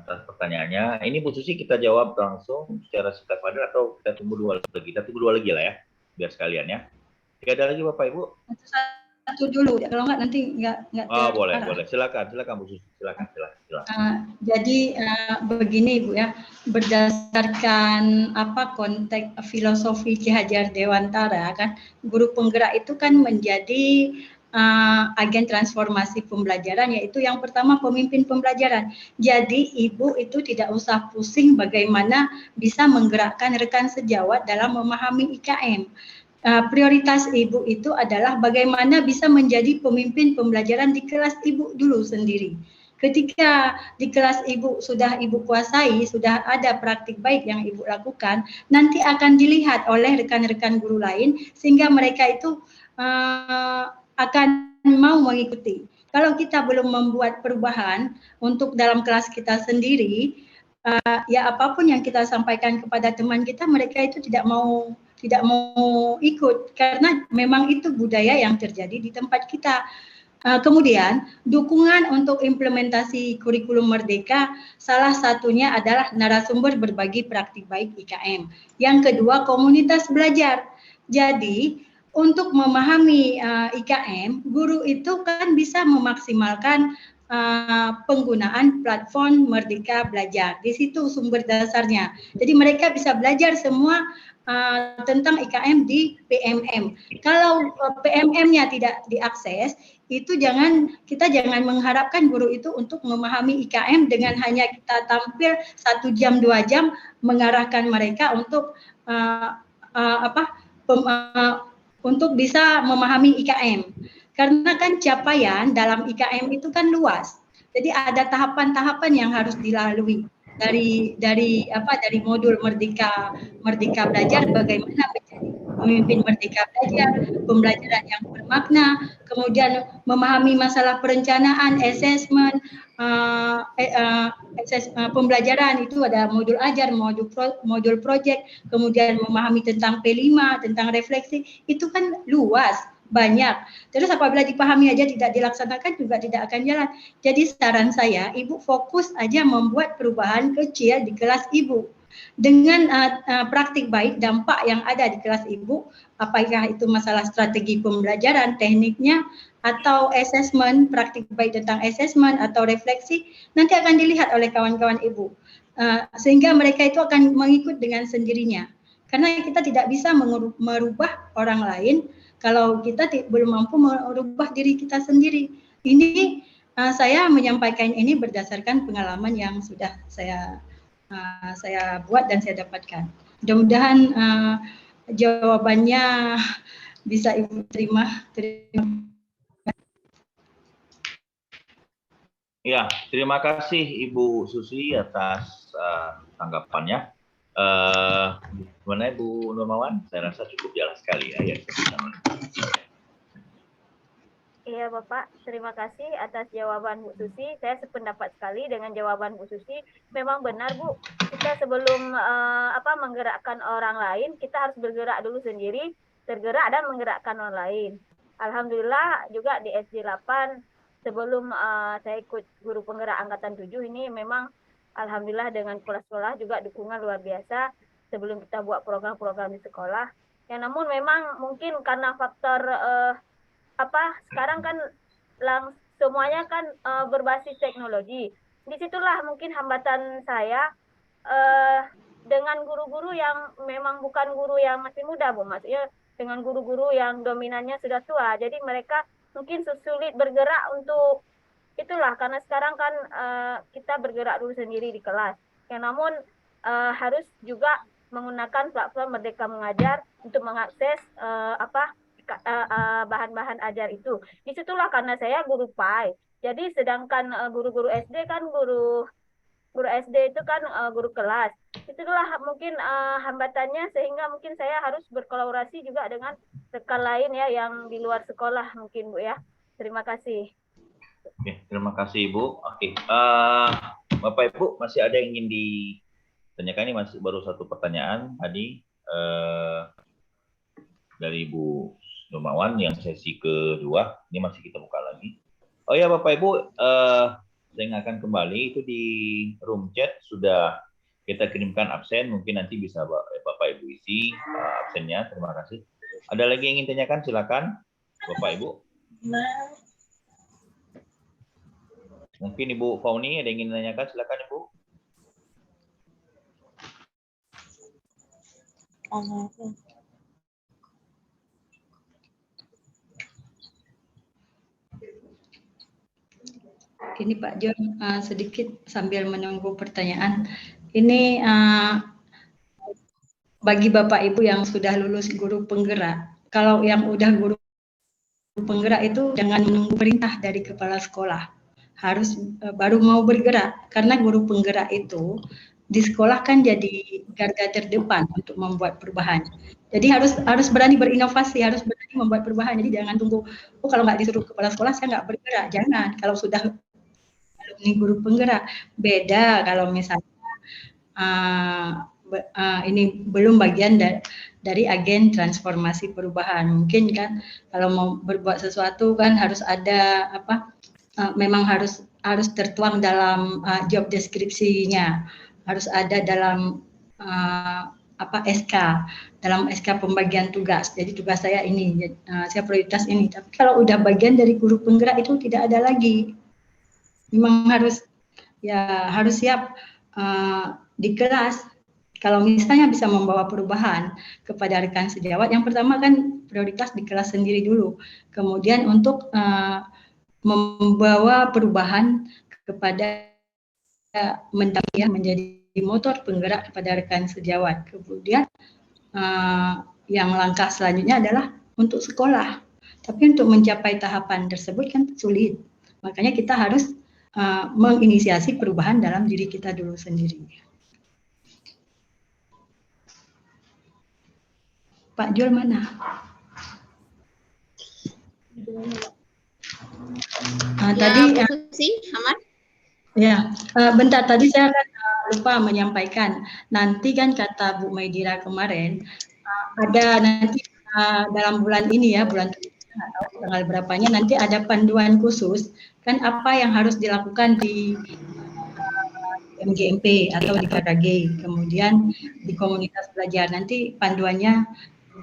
atas pertanyaannya. Ini Bu Susi kita jawab langsung secara singkat padat atau kita tunggu 2 lagi? Kita tunggu 2 lagi lah ya, biar sekalian ya. Tidak ada lagi Bapak Ibu? Satu dulu, kalau nggak nanti nggak. Oh, boleh. Silakan Bu Susi, silakan. Jadi begini Bu ya, berdasarkan konteks filosofi Ki Hajar Dewantara kan, guru penggerak itu kan menjadi agen transformasi pembelajaran, yaitu yang pertama pemimpin pembelajaran. Jadi Ibu itu tidak usah pusing bagaimana bisa menggerakkan rekan sejawat dalam memahami IKM. Prioritas Ibu itu adalah bagaimana bisa menjadi pemimpin pembelajaran di kelas Ibu dulu sendiri. Ketika di kelas Ibu sudah Ibu kuasai, sudah ada praktik baik yang Ibu lakukan, nanti akan dilihat oleh rekan-rekan guru lain sehingga mereka itu akan mau mengikuti. Kalau kita belum membuat perubahan untuk dalam kelas kita sendiri, ya apapun yang kita sampaikan kepada teman kita, mereka itu tidak mau ikut karena memang itu budaya yang terjadi di tempat kita. Kemudian dukungan untuk implementasi kurikulum merdeka salah satunya adalah narasumber berbagi praktik baik IKM. Yang kedua komunitas belajar. Jadi untuk memahami IKM, guru itu kan bisa memaksimalkan penggunaan platform Merdeka Belajar. Di situ sumber dasarnya. Jadi mereka bisa belajar semua tentang IKM di PMM. Kalau PMM-nya tidak diakses, itu kita jangan mengharapkan guru itu untuk memahami IKM dengan hanya kita tampil 1 jam 2 jam mengarahkan mereka untuk untuk bisa memahami IKM. Karena kan capaian dalam IKM itu kan luas. Jadi ada tahapan-tahapan yang harus dilalui dari modul Merdeka Belajar, bagaimana menjadi pemimpin Merdeka Belajar, pembelajaran yang bermakna, kemudian memahami masalah perencanaan, assessment, pembelajaran itu ada modul ajar, modul project, kemudian memahami tentang P5, tentang refleksi, itu kan luas, banyak. Terus apabila dipahami aja tidak dilaksanakan juga tidak akan jalan. Jadi saran saya, Ibu fokus aja membuat perubahan kecil di kelas Ibu. Dengan praktik baik, dampak yang ada di kelas Ibu, apakah itu masalah strategi pembelajaran, tekniknya, atau assessment, praktik baik tentang assessment atau refleksi, nanti akan dilihat oleh kawan-kawan Ibu. Sehingga mereka itu akan mengikut dengan sendirinya. Karena kita tidak bisa merubah orang lain kalau kita belum mampu merubah diri kita sendiri. Ini saya menyampaikan ini berdasarkan pengalaman yang sudah saya buat dan saya dapatkan. Mudah-mudahan jawabannya bisa Ibu terima. Ya, terima kasih Ibu Susi atas tanggapannya. Gimana Ibu Nurmawan? Saya rasa cukup jelas sekali ya. Iya Bapak, terima kasih atas jawaban Bu Susi. Saya sependapat sekali dengan jawaban Bu Susi. Memang benar Bu, kita sebelum menggerakkan orang lain, kita harus bergerak dulu sendiri, tergerak dan menggerakkan orang lain. Alhamdulillah juga di SD 8 sebelum saya ikut guru penggerak angkatan 7 ini memang alhamdulillah dengan sekolah-sekolah juga dukungan luar biasa sebelum kita buat program-program di sekolah. Ya namun memang mungkin karena faktor sekarang kan semuanya kan berbasis teknologi. Disitulah mungkin hambatan saya dengan guru-guru yang memang bukan guru yang masih muda, Bu. Maksudnya dengan guru-guru yang dominannya sudah tua. Jadi mereka mungkin sulit bergerak untuk itulah karena sekarang kan kita bergerak dulu sendiri di kelas. Ya namun harus juga menggunakan platform Merdeka Mengajar untuk mengakses bahan-bahan ajar itu. Disitulah karena saya guru PAI. Jadi sedangkan guru-guru SD kan guru SD itu kan guru kelas. Itulah mungkin hambatannya sehingga mungkin saya harus berkolaborasi juga dengan rekan lain ya yang di luar sekolah mungkin Bu ya. Terima kasih. Oke, terima kasih Ibu. Oke, Bapak Ibu masih ada yang ingin ditanyakan? Ini masih baru satu pertanyaan tadi dari Ibu Nurmawan yang sesi kedua. Ini masih kita buka lagi. Oh ya Bapak Ibu, saya ingatkan kembali itu di room chat sudah kita kirimkan absen. Mungkin nanti bisa Bapak Ibu isi absennya. Terima kasih. Ada lagi yang ingin tanyakan? Silakan Bapak Ibu. Mungkin Ibu Fauni ada yang ingin tanyakan? Silakan Ibu. Ini Pak John sedikit sambil menunggu pertanyaan. Ini bagi Bapak Ibu yang sudah lulus guru penggerak, kalau yang udah guru penggerak itu jangan menunggu perintah dari kepala sekolah, harus baru mau bergerak karena guru penggerak itu di sekolah kan jadi garda terdepan untuk membuat perubahan. Jadi harus berani berinovasi, harus berani membuat perubahan. Jadi jangan tunggu, kalau nggak disuruh kepala sekolah saya nggak bergerak. Jangan. Kalau sudah alumni guru penggerak, beda kalau misalnya ini belum bagian dari agen transformasi perubahan. Mungkin kan kalau mau berbuat sesuatu kan harus ada memang harus tertuang dalam job deskripsinya, harus ada dalam SK dalam SK pembagian tugas. Jadi tugas saya ini, saya prioritas ini. Tapi kalau udah bagian dari guru penggerak itu tidak ada lagi. Memang harus siap di kelas. Kalau misalnya bisa membawa perubahan kepada rekan sejawat, yang pertama kan prioritas di kelas sendiri dulu. Kemudian untuk membawa perubahan kepada menjadi motor penggerak kepada rekan sejawat. Kemudian yang langkah selanjutnya adalah untuk sekolah. Tapi untuk mencapai tahapan tersebut kan sulit. Makanya kita harus menginisiasi perubahan dalam diri kita dulu sendiri. Pak Jul mana? Tadi aman? Ya, bentar tadi saya kan lupa menyampaikan. Nanti kan kata Bu Maidira kemarin ada nanti dalam bulan ini ya, bulan tanggal berapanya nanti ada panduan khusus kan apa yang harus dilakukan di MGMP atau di KKG, kemudian di komunitas belajar. Nanti panduannya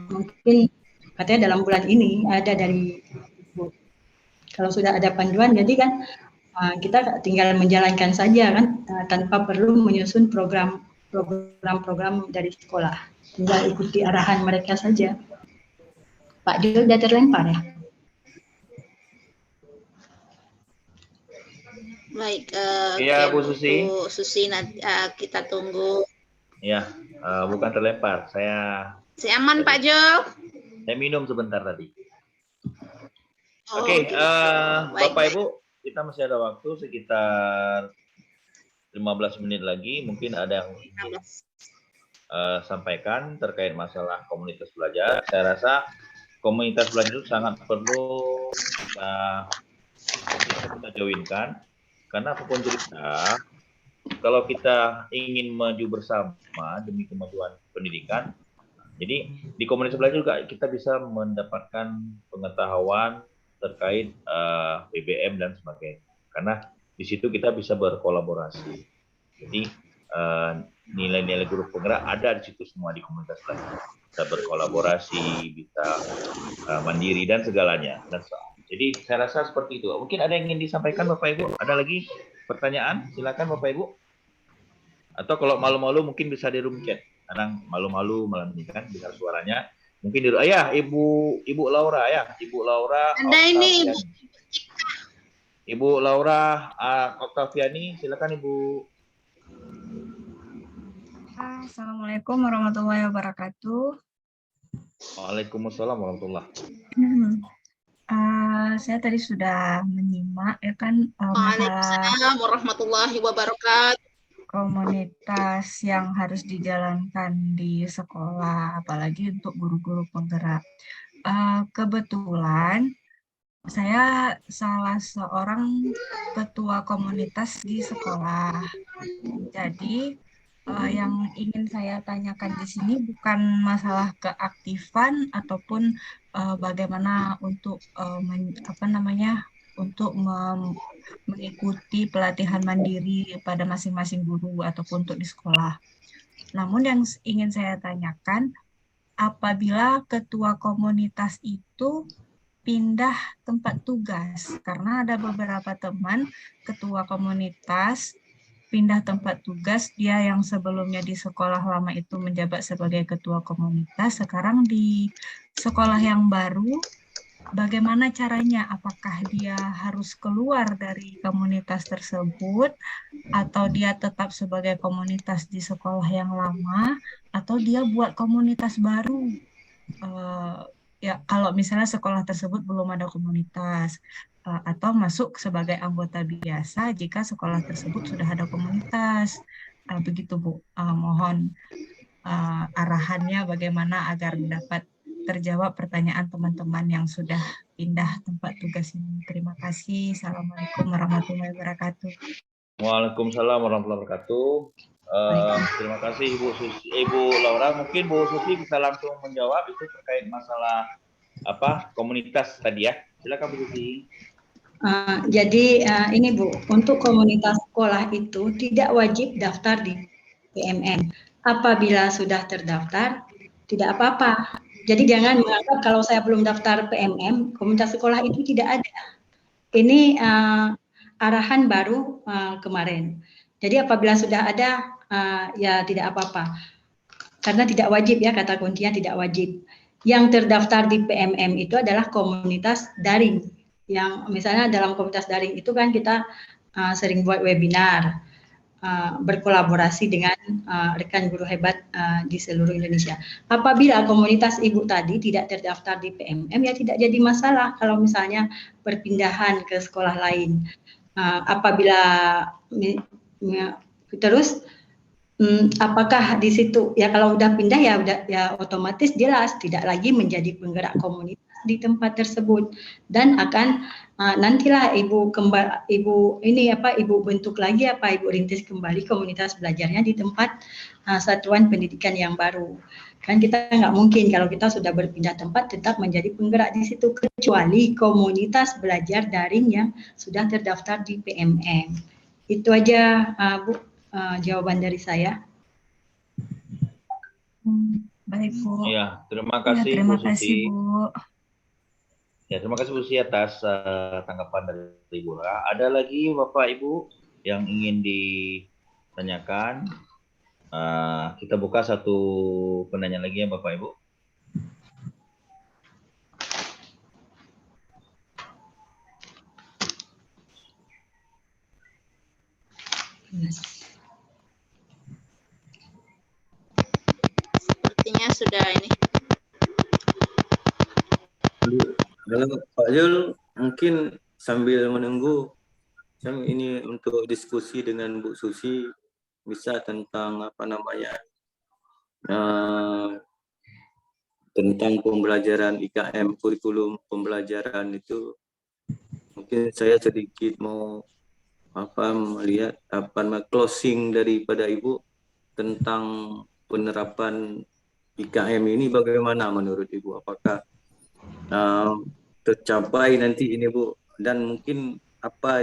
mungkin katanya dalam bulan ini ada dari Ibu. Kalau sudah ada panduan, jadi kan kita tinggal menjalankan saja kan tanpa perlu menyusun program dari sekolah. Tinggal ikuti arahan mereka saja. Pak Jul sudah terlempar ya? Baik, Iya, Bu Susi. Bu Susi nanti kita tunggu. Ya, bukan terlempar. Saya aman, Pak Jul. Saya minum sebentar tadi. Oh, Oke, gitu. Bapak Ibu, kita masih ada waktu sekitar 15 menit lagi. Mungkin ada yang sampaikan terkait masalah komunitas belajar. Saya rasa komunitas belajar itu sangat perlu kita joinkan. Karena apapun cerita, kalau kita ingin maju bersama demi kemajuan pendidikan, jadi di komunitas belajar juga kita bisa mendapatkan pengetahuan terkait BBM dan sebagainya. Karena di situ kita bisa berkolaborasi. Jadi nilai-nilai guru penggerak ada di situ semua di komunitas belajar. Bisa berkolaborasi, bisa mandiri dan segalanya. Jadi saya rasa seperti itu. Mungkin ada yang ingin disampaikan Bapak Ibu? Ada lagi pertanyaan? Silakan Bapak Ibu. Atau kalau malu-malu mungkin bisa di room chat. Kadang malu-malu malam ini kan dengar suaranya. Mungkin di Ibu Laura ya. Ibu Laura. Ada ini Ibu. Ibu Laura Oktaviani, silakan Ibu. Assalamualaikum warahmatullahi wabarakatuh. Waalaikumsalam warahmatullahi. Saya tadi sudah menyimak ya kan masalah warahmatullahi wabarakatuh. Komunitas yang harus dijalankan di sekolah, apalagi untuk guru-guru penggerak. Kebetulan saya salah seorang ketua komunitas di sekolah. Jadi yang ingin saya tanyakan di sini bukan masalah keaktifan ataupun bagaimana untuk untuk mengikuti pelatihan mandiri pada masing-masing guru ataupun untuk di sekolah. Namun yang ingin saya tanyakan, apabila ketua komunitas itu pindah tempat tugas, karena ada beberapa teman ketua komunitas pindah tempat tugas, dia yang sebelumnya di sekolah lama itu menjabat sebagai ketua komunitas, sekarang di sekolah yang baru, bagaimana caranya? Apakah dia harus keluar dari komunitas tersebut, atau dia tetap sebagai komunitas di sekolah yang lama, atau dia buat komunitas baru? Ya, kalau misalnya sekolah tersebut belum ada komunitas, atau masuk sebagai anggota biasa jika sekolah tersebut sudah ada komunitas. Begitu Bu, mohon arahannya bagaimana agar dapat terjawab pertanyaan teman-teman yang sudah pindah tempat tugas ini. Terima kasih. Assalamualaikum warahmatullahi wabarakatuh. Waalaikumsalam warahmatullahi wabarakatuh. Terima kasih Ibu Laura. Mungkin Bu Susi bisa langsung menjawab itu terkait masalah komunitas tadi ya. Silakan Bu Susi. Jadi ini Bu, untuk komunitas sekolah itu tidak wajib daftar di PMN. apabila sudah terdaftar, tidak apa-apa. Jadi jangan menganggap kalau saya belum daftar PMM, komunitas sekolah itu tidak ada. Ini arahan baru kemarin. Jadi apabila sudah ada, ya tidak apa-apa. Karena tidak wajib ya, kata kuncinya tidak wajib. Yang terdaftar di PMM itu adalah komunitas daring. Yang misalnya dalam komunitas daring itu kan kita sering buat webinar, berkolaborasi dengan rekan guru hebat di seluruh Indonesia. Apabila komunitas ibu tadi tidak terdaftar di PMM, ya tidak jadi masalah kalau misalnya perpindahan ke sekolah lain. Apabila terus apakah di situ ya kalau udah pindah ya udah ya otomatis jelas tidak lagi menjadi penggerak komunitas di tempat tersebut dan akan nantilah ibu bentuk lagi ibu rintis kembali komunitas belajarnya di tempat satuan pendidikan yang baru. Kan kita nggak mungkin kalau kita sudah berpindah tempat tetap menjadi penggerak di situ kecuali komunitas belajar daring yang sudah terdaftar di PMM. Itu aja Bu jawaban dari saya. Baik Bu. Ya, terima kasih terima Bu kasih Susi. Bu. Ya, terima kasih Bu Susi atas tanggapan dari Ibu. Ada lagi Bapak Ibu yang ingin ditanyakan? Kita buka satu penanya lagi ya Bapak Ibu. Sepertinya sudah ini. Halo Pak Jul, mungkin sambil menunggu, ini untuk diskusi dengan Bu Susi bisa tentang tentang pembelajaran IKM, kurikulum pembelajaran itu. Mungkin saya sedikit mau melihat closing daripada Ibu tentang penerapan IKM ini bagaimana menurut Ibu? Apakah tercapai nanti ini Bu, dan mungkin apakah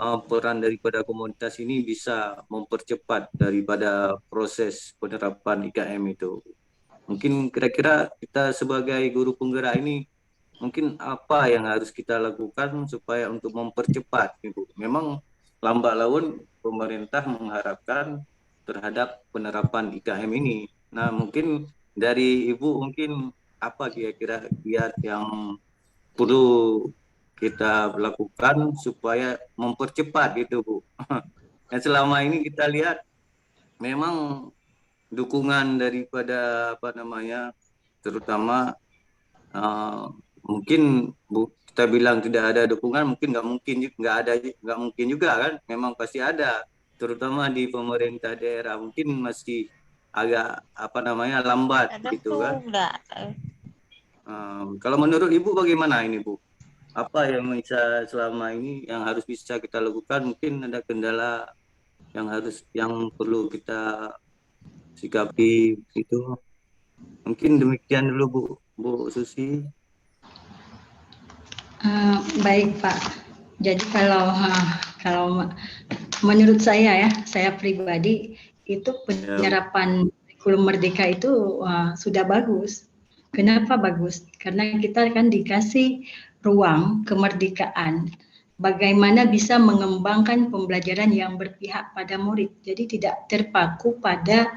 peran daripada komunitas ini bisa mempercepat daripada proses penerapan IKM itu. Mungkin kira-kira kita sebagai guru penggerak ini mungkin apa yang harus kita lakukan supaya untuk mempercepat Ibu. Memang lambat laun pemerintah mengharapkan terhadap penerapan IKM ini. Nah, mungkin dari Ibu mungkin apa kira-kira kiat yang perlu kita lakukan supaya mempercepat gitu Bu. Dan selama ini kita lihat memang dukungan daripada terutama mungkin Bu, kita bilang tidak ada dukungan, mungkin nggak mungkin juga kan, memang pasti ada, terutama di pemerintah daerah mungkin masih agak lambat gitu kan. Kalau menurut Ibu bagaimana ini Bu? Apa yang bisa selama ini yang harus bisa kita lakukan? Mungkin ada kendala yang perlu kita sikapi itu. Mungkin demikian dulu Bu Susi. Baik Pak. Jadi kalau menurut saya saya pribadi itu penyerapan kurikulum Merdeka itu sudah bagus. Kenapa bagus? Karena kita kan dikasih ruang kemerdekaan. Bagaimana bisa mengembangkan pembelajaran yang berpihak pada murid. Jadi tidak terpaku pada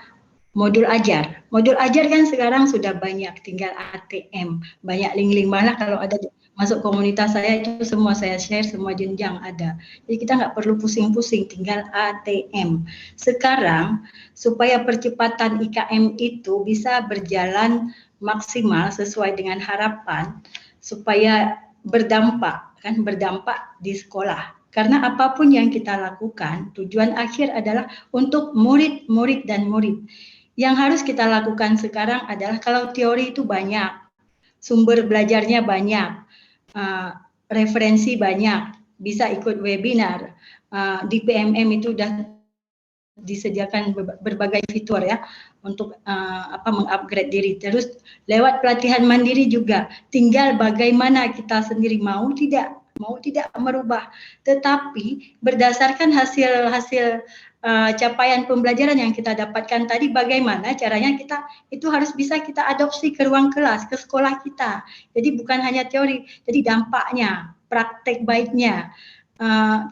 modul ajar. Modul ajar kan sekarang sudah banyak, tinggal ATM, banyak link-link. Malah kalau ada masuk komunitas saya itu semua saya share, semua jenjang ada. Jadi kita nggak perlu pusing-pusing, tinggal ATM. Sekarang supaya percepatan IKM itu bisa berjalan maksimal sesuai dengan harapan, supaya berdampak di sekolah. Karena apapun yang kita lakukan, tujuan akhir adalah untuk murid-murid dan murid. Yang harus kita lakukan sekarang adalah kalau teori itu banyak, sumber belajarnya banyak, referensi banyak, bisa ikut webinar. Di PMM itu sudah disediakan berbagai fitur ya untuk mengupgrade diri. Terus lewat pelatihan mandiri juga, tinggal bagaimana kita sendiri mau tidak merubah, tetapi berdasarkan hasil capaian pembelajaran yang kita dapatkan tadi, bagaimana caranya kita itu harus bisa kita adopsi ke ruang kelas, ke sekolah kita. Jadi bukan hanya teori, jadi dampaknya, praktek baiknya,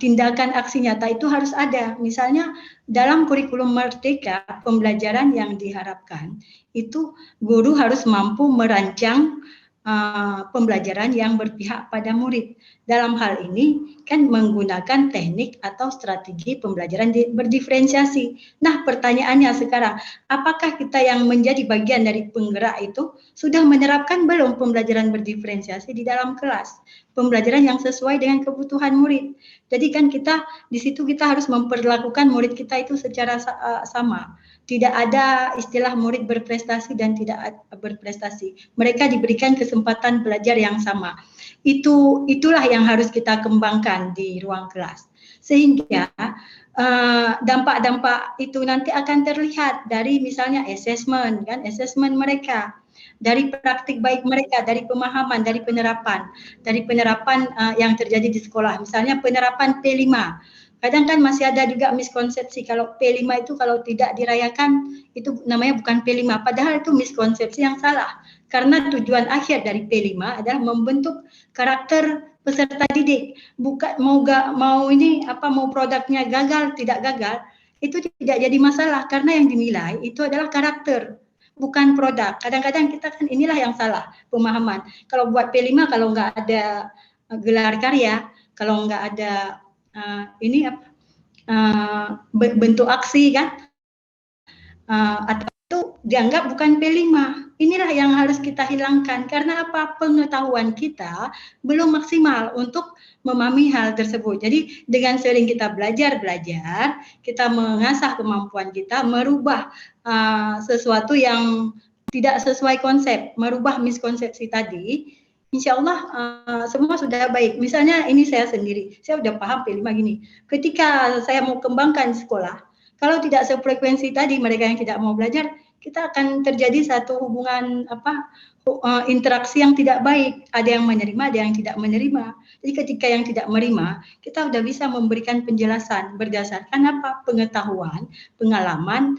tindakan aksi nyata itu harus ada. Misalnya dalam kurikulum Merdeka, pembelajaran yang diharapkan itu guru harus mampu merancang pembelajaran yang berpihak pada murid. Dalam hal ini kan menggunakan teknik atau strategi pembelajaran berdiferensiasi. Nah, pertanyaannya sekarang, apakah kita yang menjadi bagian dari penggerak itu sudah menerapkan belum pembelajaran berdiferensiasi di dalam kelas? Pembelajaran yang sesuai dengan kebutuhan murid. Jadi kan kita di situ kita harus memperlakukan murid kita itu secara sama. Tidak ada istilah murid berprestasi dan tidak berprestasi. Mereka diberikan kesempatan belajar yang sama. Itulah yang harus kita kembangkan di ruang kelas. Sehingga dampak-dampak itu nanti akan terlihat dari misalnya asesmen mereka, dari praktik baik mereka, dari pemahaman, dari penerapan yang terjadi di sekolah. Misalnya penerapan P5. Kadang kan masih ada juga miskonsepsi kalau P5 itu kalau tidak dirayakan itu namanya bukan P5, padahal itu miskonsepsi yang salah. Karena tujuan akhir dari P5 adalah membentuk karakter peserta didik. Bukan mau produknya gagal tidak gagal, itu tidak jadi masalah karena yang dinilai itu adalah karakter, bukan produk. Kadang-kadang kita kan inilah yang salah pemahaman. Kalau buat P5 kalau nggak ada gelar karya, kalau nggak ada bentuk aksi kan, atau itu dianggap bukan P5. Inilah yang harus kita hilangkan. Karena apa? Pengetahuan kita belum maksimal untuk memahami hal tersebut. Jadi dengan sering kita belajar, kita mengasah kemampuan kita, merubah sesuatu yang tidak sesuai konsep, merubah miskonsepsi tadi, insya Allah semua sudah baik. Misalnya ini saya sendiri, saya udah paham P5 gini. Ketika saya mau kembangkan sekolah, kalau tidak sefrekuensi tadi mereka yang tidak mau belajar, kita akan terjadi satu hubungan interaksi yang tidak baik. Ada yang menerima, ada yang tidak menerima. Jadi ketika yang tidak menerima, kita sudah bisa memberikan penjelasan berdasarkan apa? Pengetahuan, pengalaman,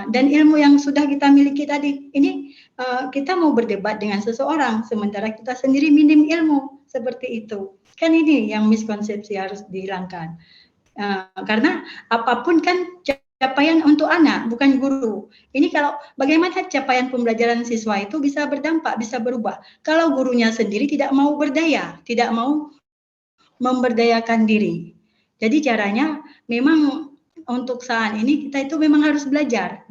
dan ilmu yang sudah kita miliki tadi. Ini kita mau berdebat dengan seseorang, sementara kita sendiri minim ilmu, seperti itu. Kan ini yang miskonsepsi harus dihilangkan. Karena apapun kan capaian untuk anak, bukan guru. Ini kalau bagaimana capaian pembelajaran siswa itu bisa berdampak, bisa berubah. Kalau gurunya sendiri tidak mau berdaya, tidak mau memberdayakan diri. Jadi caranya memang untuk saat ini kita itu memang harus belajar,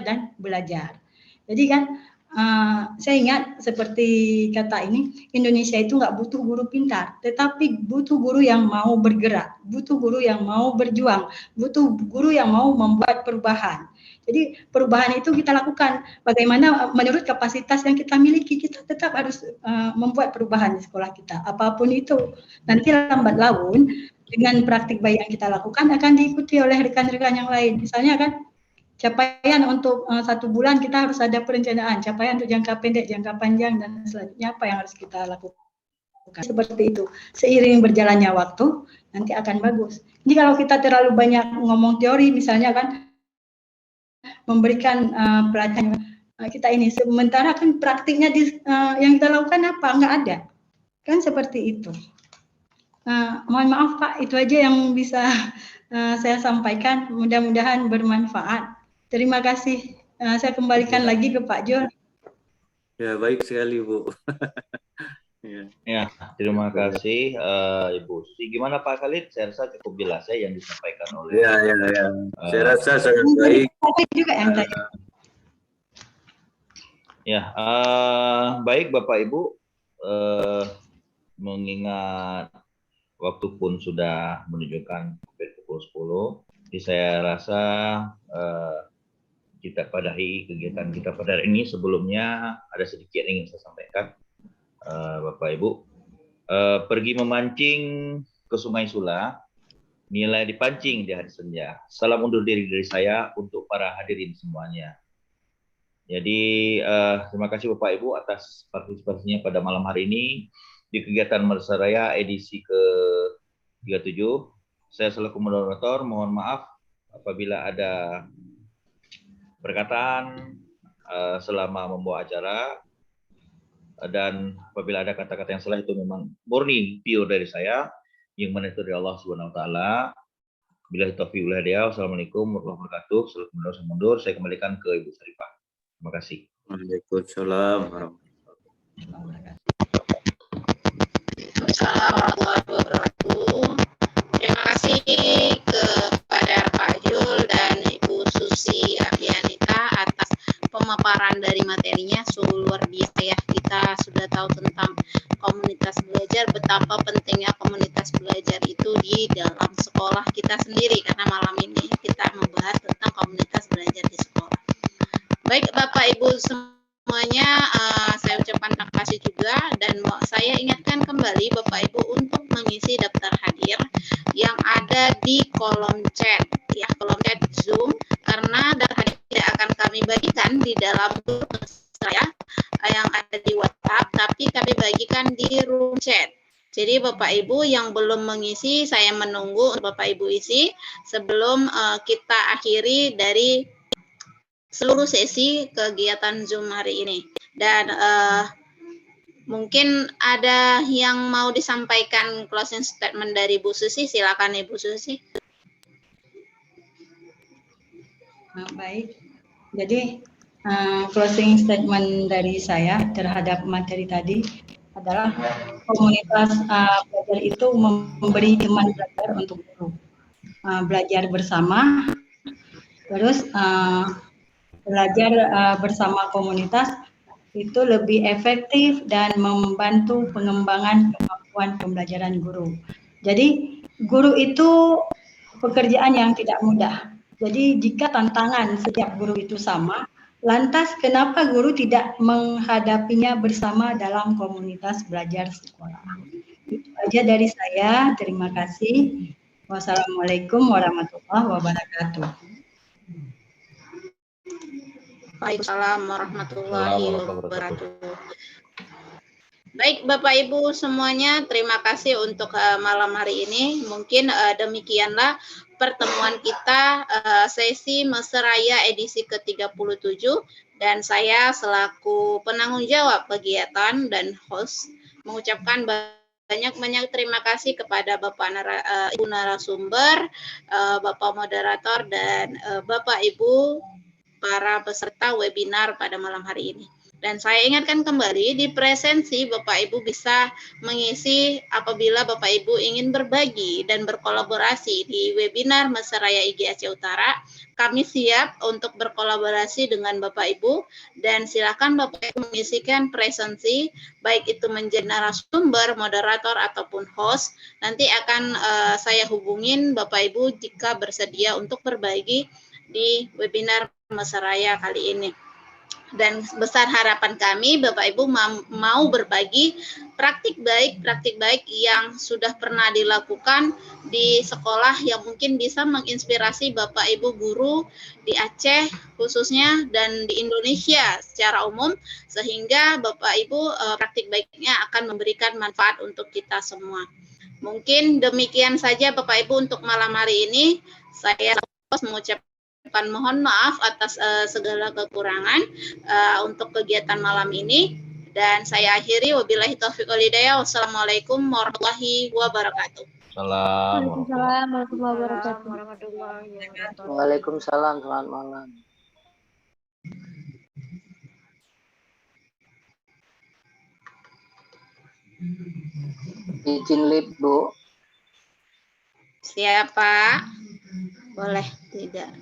dan belajar. Jadi kan saya ingat seperti kata ini, Indonesia itu nggak butuh guru pintar, tetapi butuh guru yang mau bergerak, butuh guru yang mau berjuang, butuh guru yang mau membuat perubahan. Jadi perubahan itu kita lakukan bagaimana menurut kapasitas yang kita miliki, kita tetap harus membuat perubahan di sekolah kita. Apapun itu, nanti lambat laun dengan praktik baik yang kita lakukan akan diikuti oleh rekan-rekan yang lain. Misalnya kan capaian untuk 1 bulan kita harus ada perencanaan, capaian untuk jangka pendek, jangka panjang, dan selanjutnya apa yang harus kita lakukan. Seperti itu. Seiring berjalannya waktu, nanti akan bagus. Jadi kalau kita terlalu banyak ngomong teori, misalnya kan, memberikan pelatihan kita ini, sementara kan praktiknya yang kita lakukan apa? Nggak ada. Kan seperti itu. Mohon maaf Pak, itu aja yang bisa saya sampaikan. Mudah-mudahan bermanfaat. Terima kasih. Saya kembalikan lagi ke Pak Jol. Ya, baik sekali Bu. Ya, terima kasih Ibu Susi. Gimana Pak Khalid? Saya rasa cukup jelas ya yang disampaikan oleh. Ya. Saya rasa sangat baik. Juga yang tadi. Ya, baik Bapak Ibu. Mengingat waktu pun sudah menunjukkan pukul 10. Jadi saya rasa kita padahi kegiatan kita pada hari ini. Sebelumnya ada sedikit yang ingin saya sampaikan, Bapak Ibu. Pergi memancing ke Sungai Sula, nilai dipancing di hari senja. Salam undur diri dari saya untuk para hadirin semuanya. Jadi terima kasih Bapak Ibu atas partisipasinya pada malam hari ini di kegiatan Madrasah Raya edisi ke-37. Saya selaku moderator mohon maaf apabila ada perkataan selama membawa acara, dan apabila ada kata-kata yang salah itu memang murni pure dari saya, yang mana itu dari Allah Subhanahu wa taala. Bila taufiq wal hidayah. Wassalamualaikum warahmatullahi wabarakatuh. Selamat mundur. Saya kembalikan ke Ibu Syarifah. Terima kasih. Waalaikumsalam warahmatullahi wabarakatuh. Warahmatullahi wabarakatuh. Terima kasih kepada Pak Jul dan Ibu Susi Afianita atas pemaparan dari materinya. Sungguh luar biasa ya, kita sudah tahu tentang komunitas belajar, betapa pentingnya komunitas belajar itu di dalam sekolah kita sendiri, karena malam ini kita membahas tentang komunitas belajar di sekolah. Baik Bapak Ibu semuanya, saya ucapkan terima kasih juga, dan saya ingatkan kembali Bapak Ibu untuk mengisi daftar hadir yang ada di kolom chat, ya, kolom chat Zoom, karena daftar hadir tidak akan kami bagikan di dalam grup saya yang ada di WhatsApp, tapi kami bagikan di room chat. Jadi Bapak Ibu yang belum mengisi, saya menunggu Bapak Ibu isi sebelum kita akhiri dari seluruh sesi kegiatan Zoom hari ini. Dan mungkin ada yang mau disampaikan closing statement dari Bu Susi, silakan Ibu Susi. Baik, jadi closing statement dari saya terhadap materi tadi adalah komunitas belajar itu memberi teman belajar untuk guru. Belajar bersama, terus belajar bersama komunitas itu lebih efektif dan membantu pengembangan kemampuan pembelajaran guru. Jadi guru itu pekerjaan yang tidak mudah. Jadi jika tantangan setiap guru itu sama, lantas kenapa guru tidak menghadapinya bersama dalam komunitas belajar sekolah? Itu aja dari saya. Terima kasih. Wassalamualaikum warahmatullahi wabarakatuh. Waalaikumsalam warahmatullahi wabarakatuh. Baik Bapak Ibu semuanya, terima kasih untuk malam hari ini. Mungkin demikianlah pertemuan kita sesi Meseraya edisi ke-37, dan saya selaku penanggung jawab kegiatan dan host mengucapkan banyak terima kasih kepada Ibu narasumber, Bapak moderator, dan Bapak Ibu para peserta webinar pada malam hari ini. Dan saya ingatkan kembali, di presensi Bapak Ibu bisa mengisi apabila Bapak Ibu ingin berbagi dan berkolaborasi di webinar Meseraya IG Aceh Utara. Kami siap untuk berkolaborasi dengan Bapak Ibu, dan silakan Bapak Ibu mengisikan presensi, baik itu menjadi narasumber, moderator, ataupun host. Nanti akan saya hubungin Bapak Ibu jika bersedia untuk berbagi di webinar Meseraya kali ini. Dan besar harapan kami Bapak Ibu mau berbagi praktik baik yang sudah pernah dilakukan di sekolah, yang mungkin bisa menginspirasi Bapak Ibu guru di Aceh khususnya dan di Indonesia secara umum, sehingga Bapak Ibu praktik baiknya akan memberikan manfaat untuk kita semua. Mungkin demikian saja Bapak Ibu untuk malam hari ini. Saya mengucapkan mohon maaf atas segala kekurangan untuk kegiatan malam ini, dan saya akhiri. Wabillahi taufiq wal hidayah. Wassalamualaikum warahmatullahi wabarakatuh. Waalaikumsalam warahmatullahi wabarakatuh. Waalaikumsalam, selamat malam. Izin lip, Bu. Siapa? Boleh tidak?